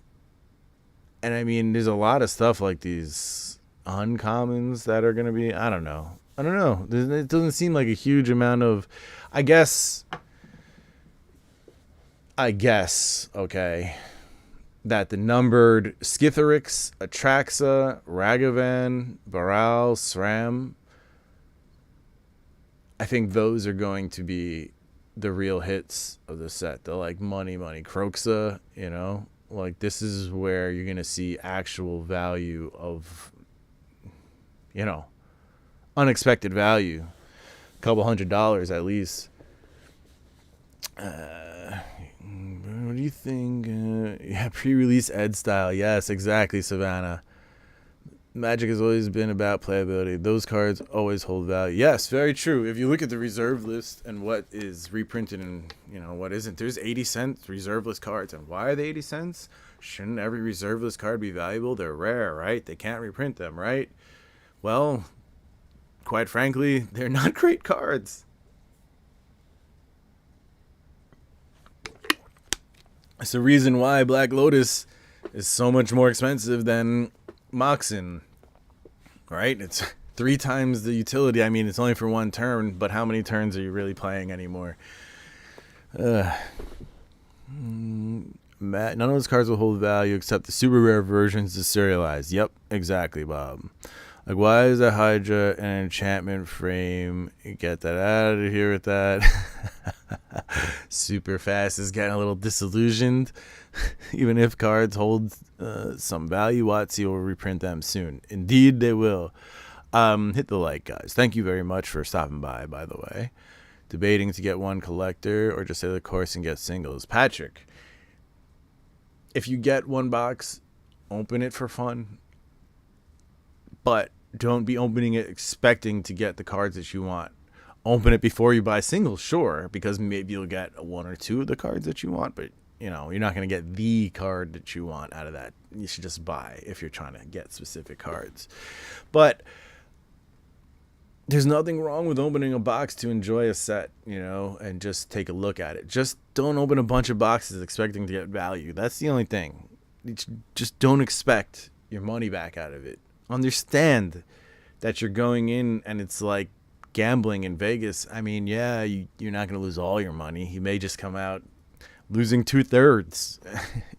And I mean, there's a lot of stuff like these uncommons that are going to be, I don't know. It doesn't seem like a huge amount of, I guess, okay, that the numbered Skitherix, Atraxa, Ragavan, Baral, Sram, I think those are going to be the real hits of the set. The like money. Croxa, like this is where you're going to see actual value of, unexpected value. A couple $100 at least. What do you think? Yeah, pre-release Ed style. Yes, exactly, Savannah. Magic has always been about playability. Those cards always hold value. Yes, very true. If you look at the reserve list and what is reprinted and what isn't, there's 80-cent reserve list cards. And why are they 80 cents? Shouldn't every reserve list card be valuable? They're rare, right? They can't reprint them, right? Well, quite frankly, they're not great cards. It's the reason why Black Lotus is so much more expensive than Moxen, right? It's 3 times the utility. I mean, it's only for 1 turn, but how many turns are you really playing anymore? None of those cards will hold value except the super rare versions to serialize. Yep, exactly, Bob. Like, why is a Hydra an enchantment frame? Get that out of here with that. Super fast is getting a little disillusioned. Even if cards hold some value, WotC will reprint them soon. Indeed, they will. Hit the like, guys. Thank you very much for stopping by the way. Debating to get one collector or just say the course and get singles. Patrick, if you get one box, open it for fun. But don't be opening it expecting to get the cards that you want. Open it before you buy singles, sure, because maybe you'll get 1 or 2 of the cards that you want, but you're not going to get the card that you want out of that. You should just buy if you're trying to get specific cards. But there's nothing wrong with opening a box to enjoy a set, you know, and just take a look at it. Just don't open a bunch of boxes expecting to get value. That's the only thing. Just don't expect your money back out of it. Understand that you're going in and it's like gambling in Vegas. I mean, yeah, you're not going to lose all your money. You may just come out losing 2/3,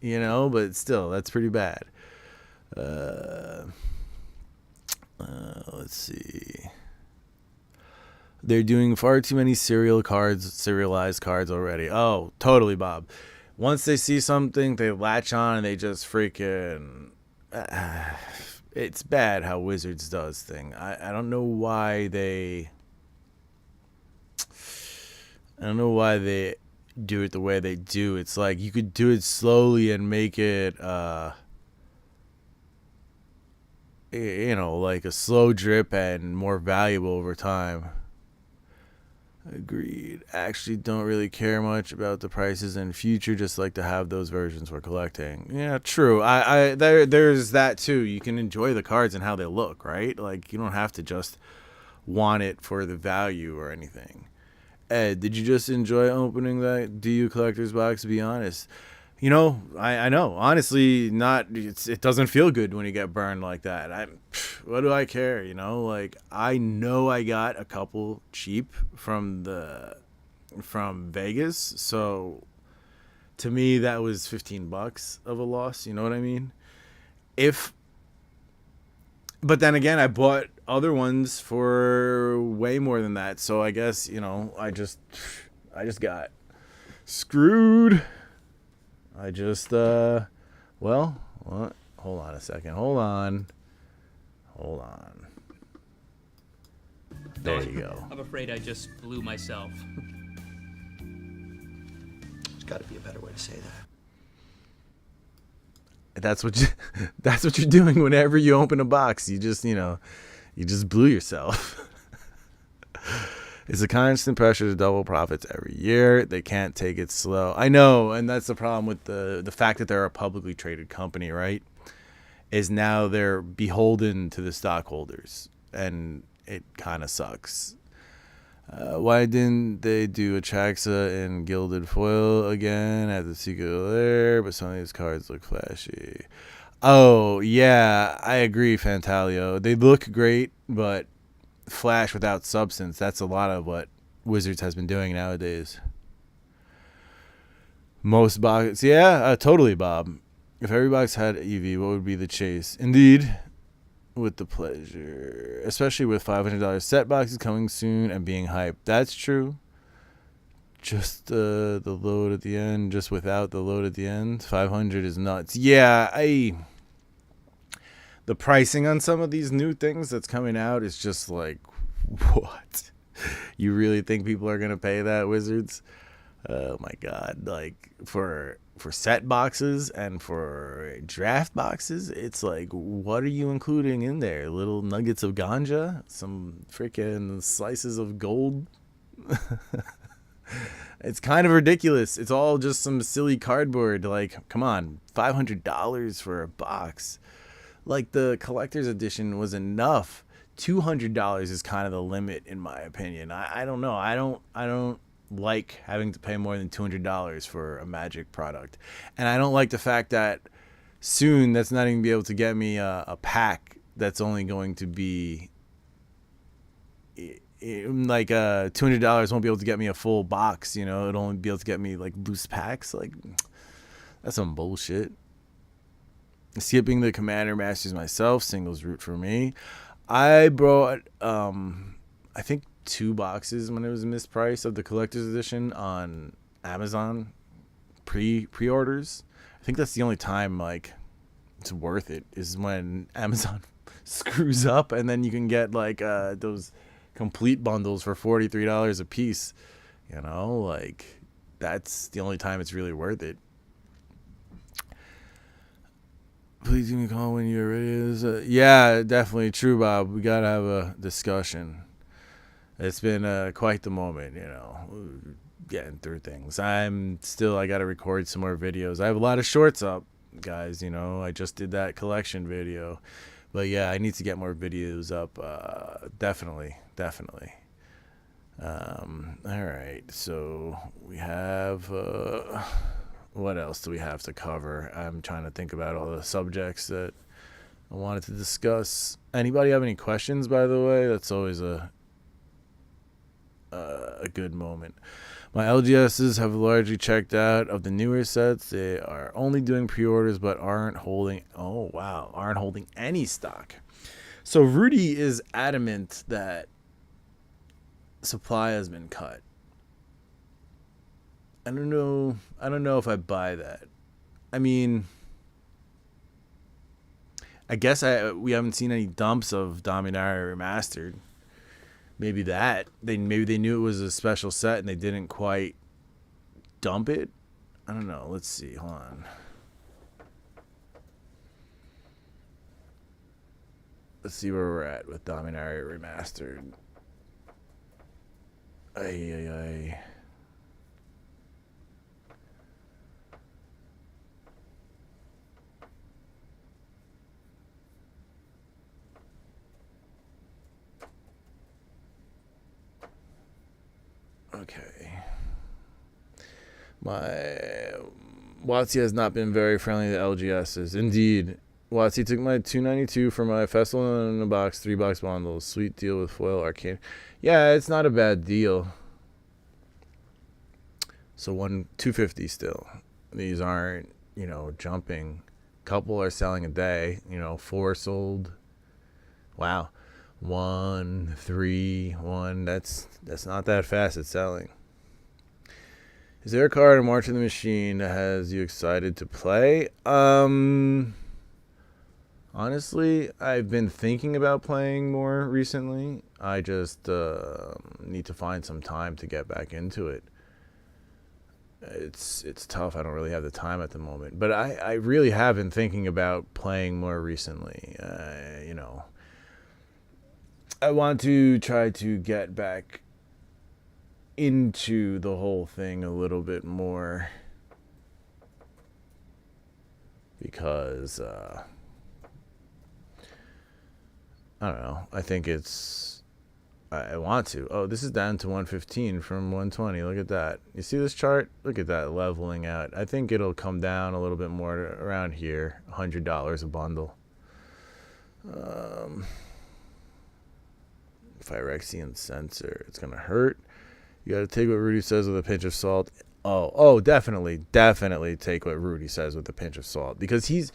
you know, but still, that's pretty bad. Let's see. They're doing far too many serialized cards already. Oh, totally, Bob. Once they see something, they latch on and they just freaking... it's bad how Wizards does thing. I don't know why they... I don't know why they do it the way they do. It's like you could do it slowly and make it, you know, like a slow drip and more valuable over time. Agreed. Actually don't really care much about the prices in future, just like to have those versions for collecting. Yeah, true. There's that too. You can enjoy the cards and how they look, right? Like you don't have to just want it for the value or anything. Ed, did you just enjoy opening that DU collector's box? To be honest, you know, I know. Honestly, not. It doesn't feel good when you get burned like that. What do I care? You know, like I know I got a couple cheap from Vegas, so to me that was $15 of a loss. You know what I mean? But then again, I bought other ones for way more than that. So I guess, you know, I just got screwed. I just, well, what? Hold on a second. Hold on. There you go. I'm afraid I just blew myself. There's got to be a better way to say that. That's what you're doing whenever you open a box. You just blew yourself. It's a constant pressure to double profits every year. They can't take it slow. I know, and that's the problem with the fact that they're a publicly traded company, right? Is now they're beholden to the stockholders, and it kind of sucks. Why didn't they do a Traxa in gilded foil again at the Secret Lair? But some of these cards look flashy. Oh, yeah, I agree, Fantalio. They look great, but flash without substance. That's a lot of what Wizards has been doing nowadays. Most boxes. Yeah, totally, Bob. If every box had EV, what would be the chase? Indeed. With the pleasure, especially with $500 set boxes coming soon and being hyped. That's true. Just the load at the end, just without the load at the end. 500 is nuts. Yeah, the pricing on some of these new things that's coming out is just like, what? You really think people are gonna pay that, Wizards? Oh my God! Like for set boxes and for draft boxes, it's like, what are you including in there? Little nuggets of ganja, some freaking slices of gold. It's kind of ridiculous. It's all just some silly cardboard. Like, come on, $500 for a box. Like the collector's edition was enough. $200 is kind of the limit, in my opinion. I don't know. I don't like having to pay more than $200 for a Magic product, and I don't like the fact that soon that's not even be able to get me a pack that's only going to be like $200 won't be able to get me a full box. You know, it'll only be able to get me like loose packs. Like, that's some bullshit. Skipping the Commander Masters myself, singles route for me. I brought I think 2 boxes when it was mispriced of the collector's edition on Amazon pre-orders. I think that's the only time like it's worth it, is when Amazon screws up and then you can get like those complete bundles for $43 a piece. You know, like that's the only time it's really worth it. Please give me a call when you're ready. Yeah, definitely true, Bob. We gotta have a discussion. It's been quite the moment, you know, getting through things. I got to record some more videos. I have a lot of shorts up, guys, you know. I just did that collection video. But yeah, I need to get more videos up. Definitely. All right, so we have what else do we have to cover? I'm trying to think about all the subjects that I wanted to discuss. Anybody have any questions, by the way? That's always a good moment. My LGSs have largely checked out of the newer sets. They are only doing pre-orders but aren't holding any stock. So Rudy is adamant that supply has been cut. I don't know if I buy that. I mean, I guess we haven't seen any dumps of Dominaria Remastered. Maybe they knew it was a special set and they didn't quite dump it. I don't know. Let's see. Hold on. Let's see where we're at with Dominaria Remastered. Ay. Okay. My WotC has not been very friendly to LGSs. Indeed. WotC took my $292 for my Festival in a Box 3-box bundles. Sweet deal with foil arcade. Yeah, it's not a bad deal. So $250 still. These aren't, jumping. Couple are selling a day. 4 sold. Wow. 1, 3, 1. That's not that fast at selling. Is there a card in March of the Machine that has you excited to play? Honestly, I've been thinking about playing more recently. I just need to find some time to get back into it. It's tough. I don't really have the time at the moment. But I really have been thinking about playing more recently. I want to try to get back into the whole thing a little bit more. Because, I don't know. I think I want to. Oh, this is down to 115 from 120. Look at that. You see this chart? Look at that leveling out. I think it'll come down a little bit more around here. $100 a bundle. Phyrexian sensor. It's going to hurt. You got to take what Rudy says with a pinch of salt. Oh, definitely take what Rudy says with a pinch of salt. Because he's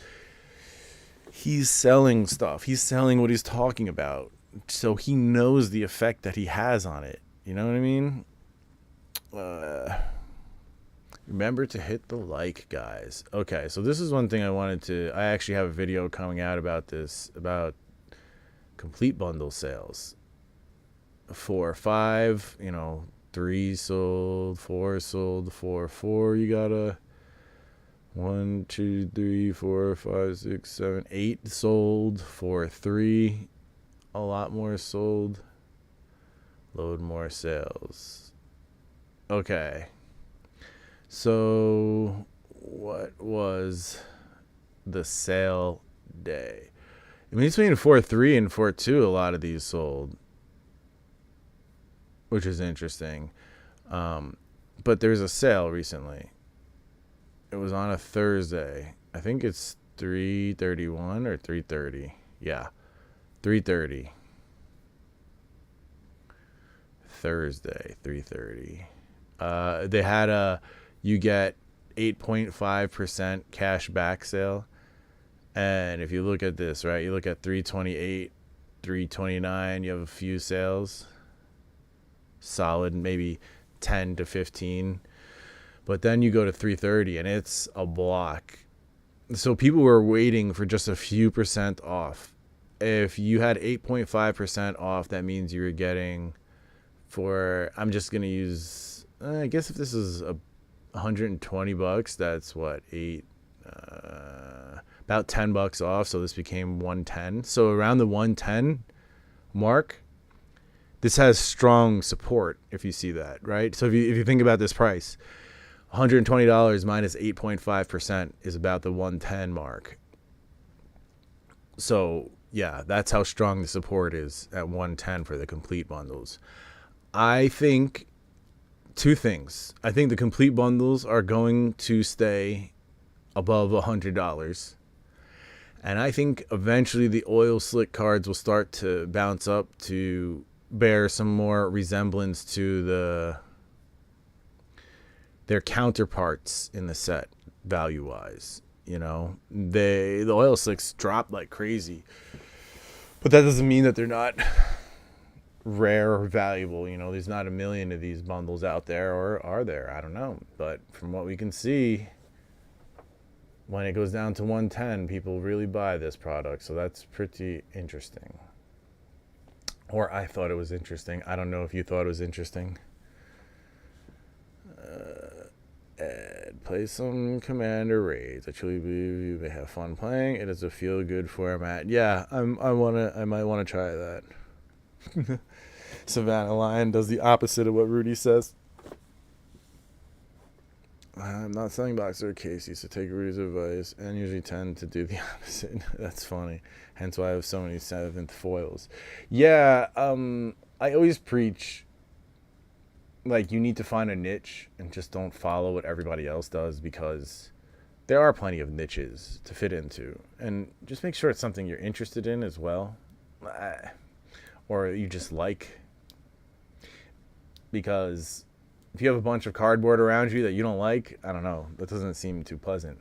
selling stuff. He's selling what he's talking about. So he knows the effect that he has on it. You know what I mean? Remember to hit the like, guys. Okay, so this is one thing I actually have a video coming out about this, about complete bundle sales. 4, 5, 3 sold, 4 sold, 4, you gotta 1, 2, 3, 4, 5, 6, 7, 8 sold, 4, 3, a lot more sold, load more sales. Okay, so what was the sale day? I mean, between 4.3 and 4.2, a lot of these sold, which is interesting. But there's a sale recently. It was on a Thursday. I think it's 3/31 or 3/30. Yeah, 3/30. Thursday, 3/30. They had you get 8.5% cash back sale. And if you look at this, right, you look at 328, 329, you have a few sales. Solid, maybe 10 to 15. But then you go to 330 and it's a block. So people were waiting for just a few percent off. If you had 8.5% off, that means you were getting I'm just going to use, I guess if this is $120, that's what, about $10 off. So this became 110. So around the 110 mark, this has strong support, if you see that, right? So if you think about this price, $120 minus 8.5% is about the 110 mark. So yeah, that's how strong the support is at 110 for the complete bundles. I think two things. I think the complete bundles are going to stay above $100. And I think eventually the oil slick cards will start to bounce up to bear some more resemblance to their counterparts in the set value wise. You know, the oil slicks drop like crazy, but that doesn't mean that they're not rare or valuable. You know, there's not a million of these bundles out there, or are there? I don't know. But from what we can see, when it goes down to 110, people really buy this product. So that's pretty interesting. Or I thought it was interesting. I don't know if you thought it was interesting. Ed, play some Commander raids. I truly believe you may have fun playing. It is a feel-good format. Yeah, I might wanna try that. Savannah Lion does the opposite of what Rudy says. I'm not selling boxer or cases, so take Rudy's advice and usually tend to do the opposite. That's funny. Hence why I have so many 7th foils. Yeah, I always preach, like, you need to find a niche and just don't follow what everybody else does, because there are plenty of niches to fit into. And just make sure it's something you're interested in as well. Or you just like. Because if you have a bunch of cardboard around you that you don't like, I don't know, that doesn't seem too pleasant.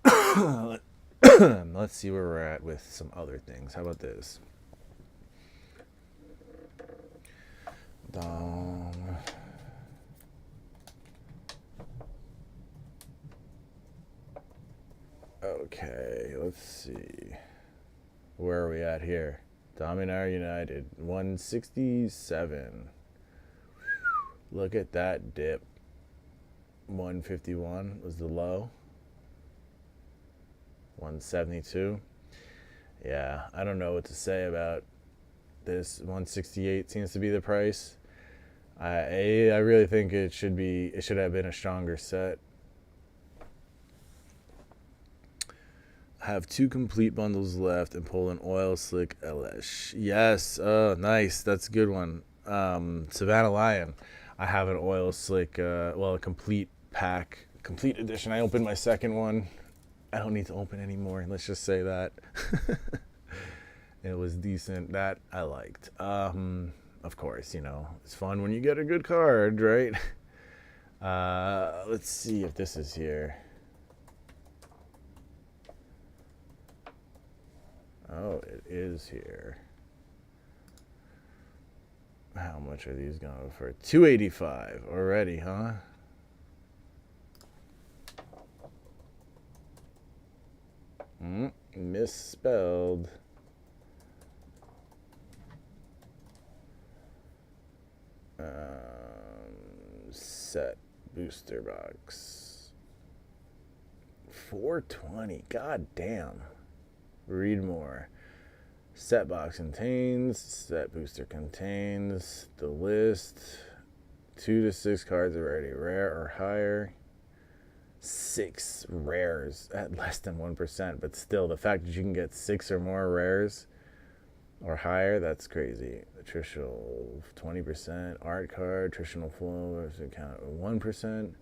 Let's see where we're at with some other things. How about this? Okay, let's see. Where are we at here? Dominar United, 167. Look at that dip. 151 was the low. 172. Yeah, I don't know what to say about this. 168 seems to be the price. I really think it should have been a stronger set. Have 2 complete bundles left and pull an oil slick LS. Yes, nice. That's a good one. Savannah Lion. I have an oil slick, a complete pack, complete edition. I opened my second one. I don't need to open anymore. Let's just say that. It was decent. That I liked. Of course, you know, it's fun when you get a good card, right? Let's see if this is here. Oh, it is here. How much are these going for? $285 already, huh? Misspelled. Set booster box. $420. God damn. Read more. Set box contains, set booster contains the list. 2 to 6 cards already rare or higher. 6 rares at less than 1%, but still, the fact that you can get 6 or more rares or higher, that's crazy. Attritional 20%, art card, attritional flow, count 1%.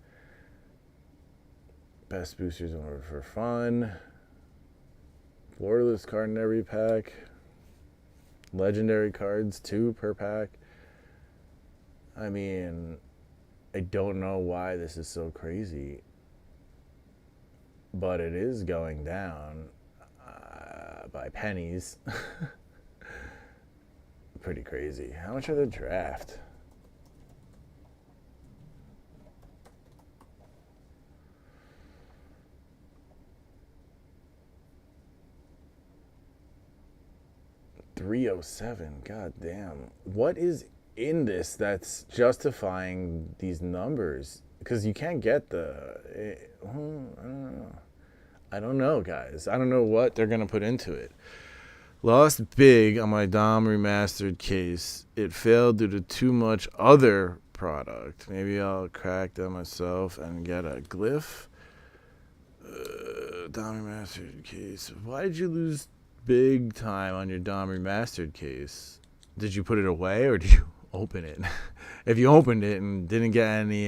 Best boosters for fun. Borderless card in every pack. Legendary cards, 2 per pack. I mean, I don't know why this is so crazy, but it is going down by pennies. Pretty crazy. How much are the draft? $307. God damn. What is in this that's justifying these numbers? Because you can't get the... I don't know, guys. I don't know what they're going to put into it. Lost big on my Dom remastered case. It failed due to too much other product. Maybe I'll crack that myself and get a glyph. Dom remastered case. Why did you lose big time on your Dom Remastered case. Did you put it away or did you open it? If you opened it and didn't get any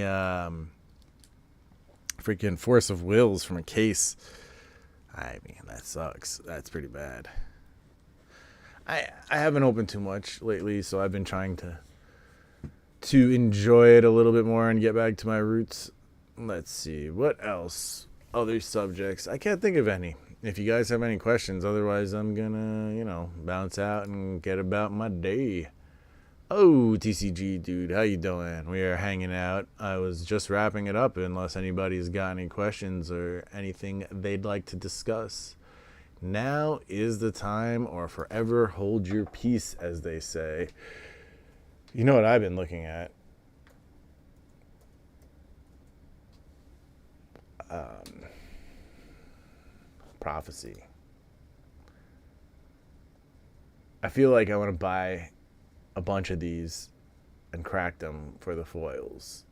freaking force of wills from a case, I mean, that sucks. That's pretty bad. I haven't opened too much lately, so I've been trying to enjoy it a little bit more and get back to my roots. Let's see, what else? Other subjects. I can't think of any. If you guys have any questions, otherwise I'm gonna, bounce out and get about my day. Oh, TCG dude, how you doing? We are hanging out. I was just wrapping it up unless anybody's got any questions or anything they'd like to discuss. Now is the time, or forever hold your peace, as they say. You know what I've been looking at? Prophecy. I feel like I want to buy a bunch of these and crack them for the foils.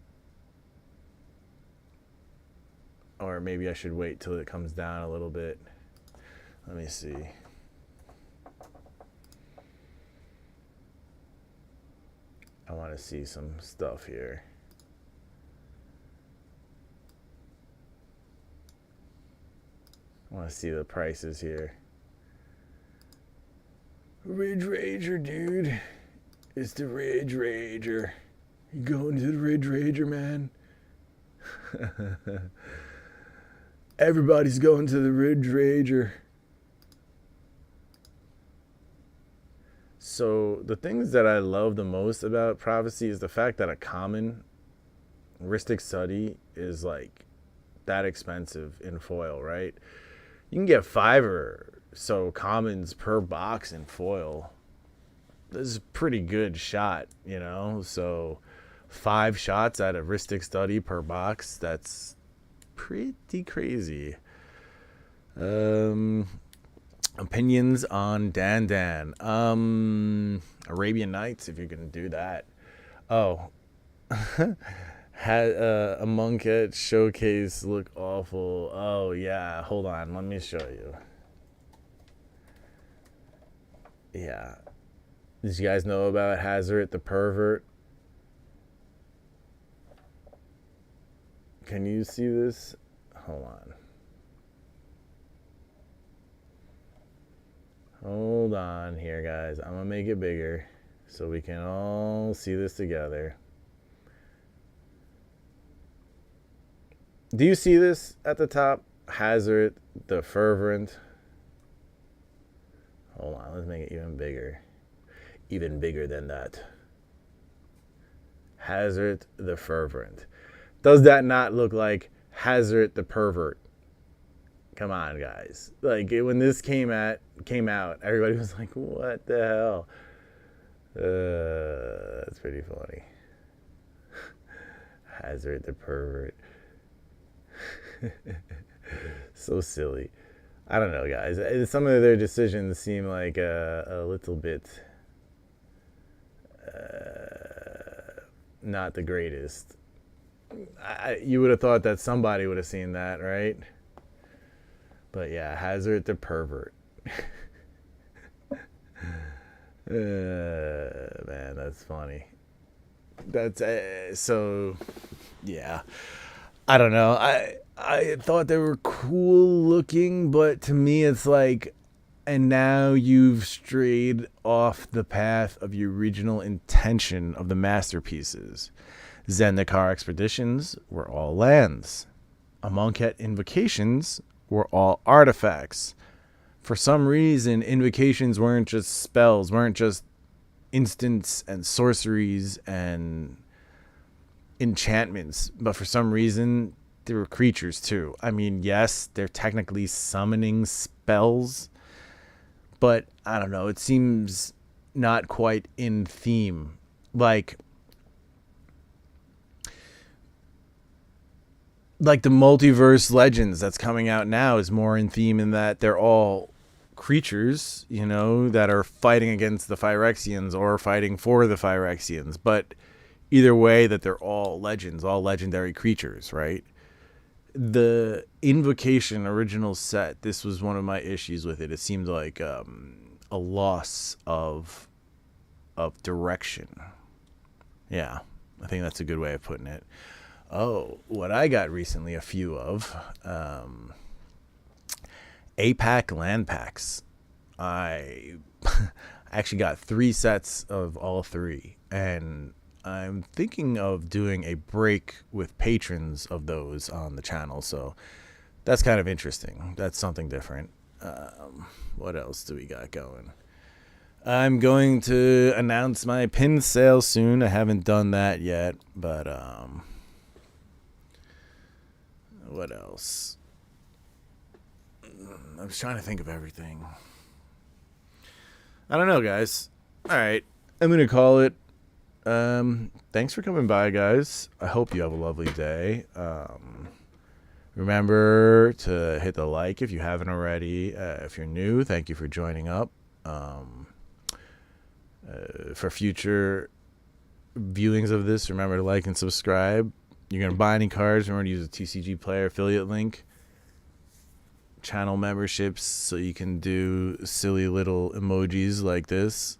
Or maybe I should wait till it comes down a little bit. Let me see. I want to see some stuff here. I want to see the prices here. Ridge Rager, dude. It's the Ridge Rager. You going to the Ridge Rager, man? Everybody's going to the Ridge Rager. So the things that I love the most about Prophecy is the fact that a common Ristic Study is like that expensive in foil, right? You can get 5 or so commons per box in foil. This is a pretty good shot, So 5 shots at a Ristic Study per box, that's pretty crazy. Opinions on Dan. Arabian Nights, if you're gonna do that. Oh, had a Monkette showcase look awful. Oh yeah, hold on, let me show you. Yeah, did you guys know about Hazard the Pervert? Can you see this? Hold on. Hold on here, guys. I'm going to make it bigger so we can all see this together. Do you see this at the top? Hazard the Fervent. Hold on. Let's make it even bigger. Even bigger than that. Hazard the Fervent. Does that not look like Hazard the Pervert? Come on, guys. Like, when this came out, everybody was like, what the hell? That's pretty funny. Hazard the Pervert. So silly. I don't know, guys. Some of their decisions seem like a little bit not the greatest. You would have thought that somebody would have seen that, right? But yeah, Hazard the Pervert. Man, that's funny. That's so. Yeah, I don't know. I thought they were cool looking, but to me, it's like, and now you've strayed off the path of your original intention of the masterpieces. Zendikar Expeditions were all lands. Amonkhet Invocations were all artifacts. For some reason, invocations weren't just spells, weren't just instants and sorceries and enchantments, but for some reason, they were creatures too. I mean, yes, they're technically summoning spells, but I don't know, it seems not quite in theme. Like the Multiverse Legends that's coming out now is more in theme in that they're all creatures, that are fighting against the Phyrexians or fighting for the Phyrexians. But either way, that they're all legends, all legendary creatures, right? the Invocation original set, this was one of my issues with it. It seemed like a loss of direction. Yeah, I think that's a good way of putting it. Oh, what I got recently a few of, APAC land packs. I actually got 3 sets of all 3, and I'm thinking of doing a break with patrons of those on the channel, so that's kind of interesting. That's something different. What else do we got going? I'm going to announce my pin sale soon. I haven't done that yet, but what else? I was trying to think of everything. I don't know, guys. All right, I'm going to call it. Thanks for coming by, guys. I hope you have a lovely day. Remember to hit the like if you haven't already. If you're new, thank you for joining up. For future viewings of this, remember to like and subscribe. You're going to buy any cards, remember to use a TCG Player affiliate link. Channel memberships so you can do silly little emojis like this.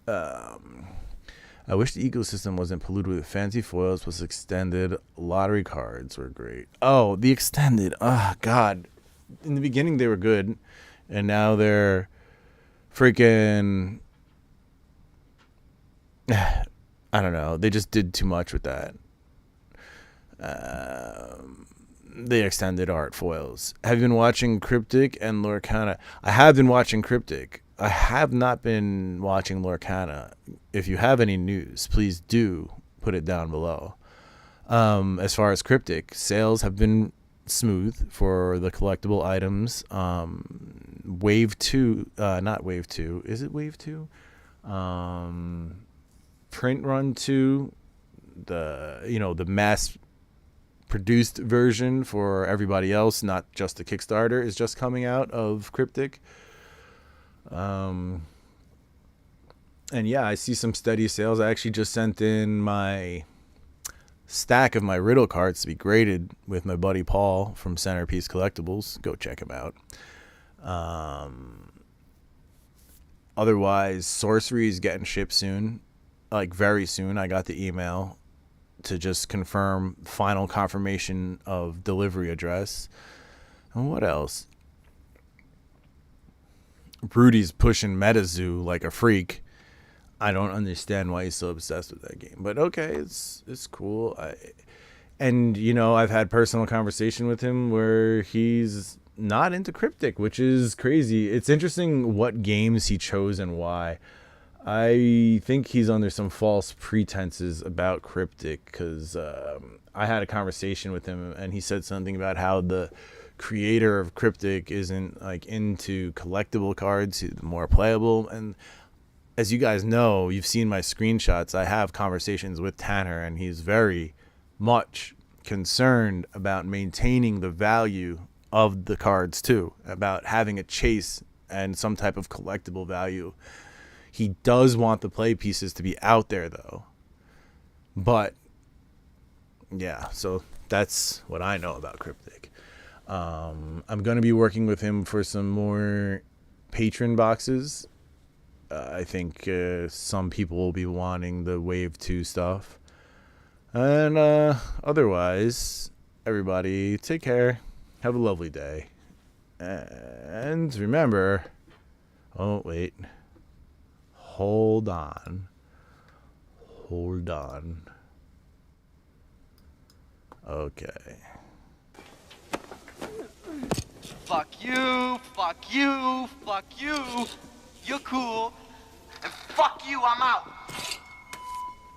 I wish the ecosystem wasn't polluted with fancy foils, plus extended lottery cards were great. Oh, the extended. Oh, God. In the beginning, they were good, and now they're freaking... I don't know. They just did too much with that. The extended art foils. Have you been watching Cryptic and Lorcana? I have been watching Cryptic. I have not been watching Lorcana. If you have any news, please do put it down below. As far as Cryptic, sales have been smooth for the collectible items. Wave 2, not Wave 2. Is it Wave 2? Print Run 2, the mass produced version for everybody else, not just the Kickstarter, is just coming out of Cryptic. And yeah, I see some steady sales. I actually just sent in my stack of my Riddle cards to be graded with my buddy Paul from Centerpiece Collectibles. Go check him out. Otherwise, Sorcery is getting shipped soon, like very soon. I got the email to just confirm final confirmation of delivery address. And what else? Brody's pushing MetaZoo like a freak. I don't understand why he's so obsessed with that game, but okay, it's cool. I've had personal conversation with him where he's not into Cryptic, which is crazy. It's interesting what games he chose and why. I think he's under some false pretenses about Cryptic because I had a conversation with him and he said something about how the creator of Cryptic isn't like into collectible cards, he's more playable. And as you guys know, you've seen my screenshots, I have conversations with Tanner and he's very much concerned about maintaining the value of the cards too, about having a chase and some type of collectible value. He does want the play pieces to be out there though. But yeah, so that's what I know about Cryptic. I'm going to be working with him for some more patron boxes. I think some people will be wanting the Wave 2 stuff. And otherwise, everybody, take care. Have a lovely day. And remember... Oh, wait. Hold on. Okay. Fuck you, fuck you, fuck you. You're cool. And fuck you, I'm out.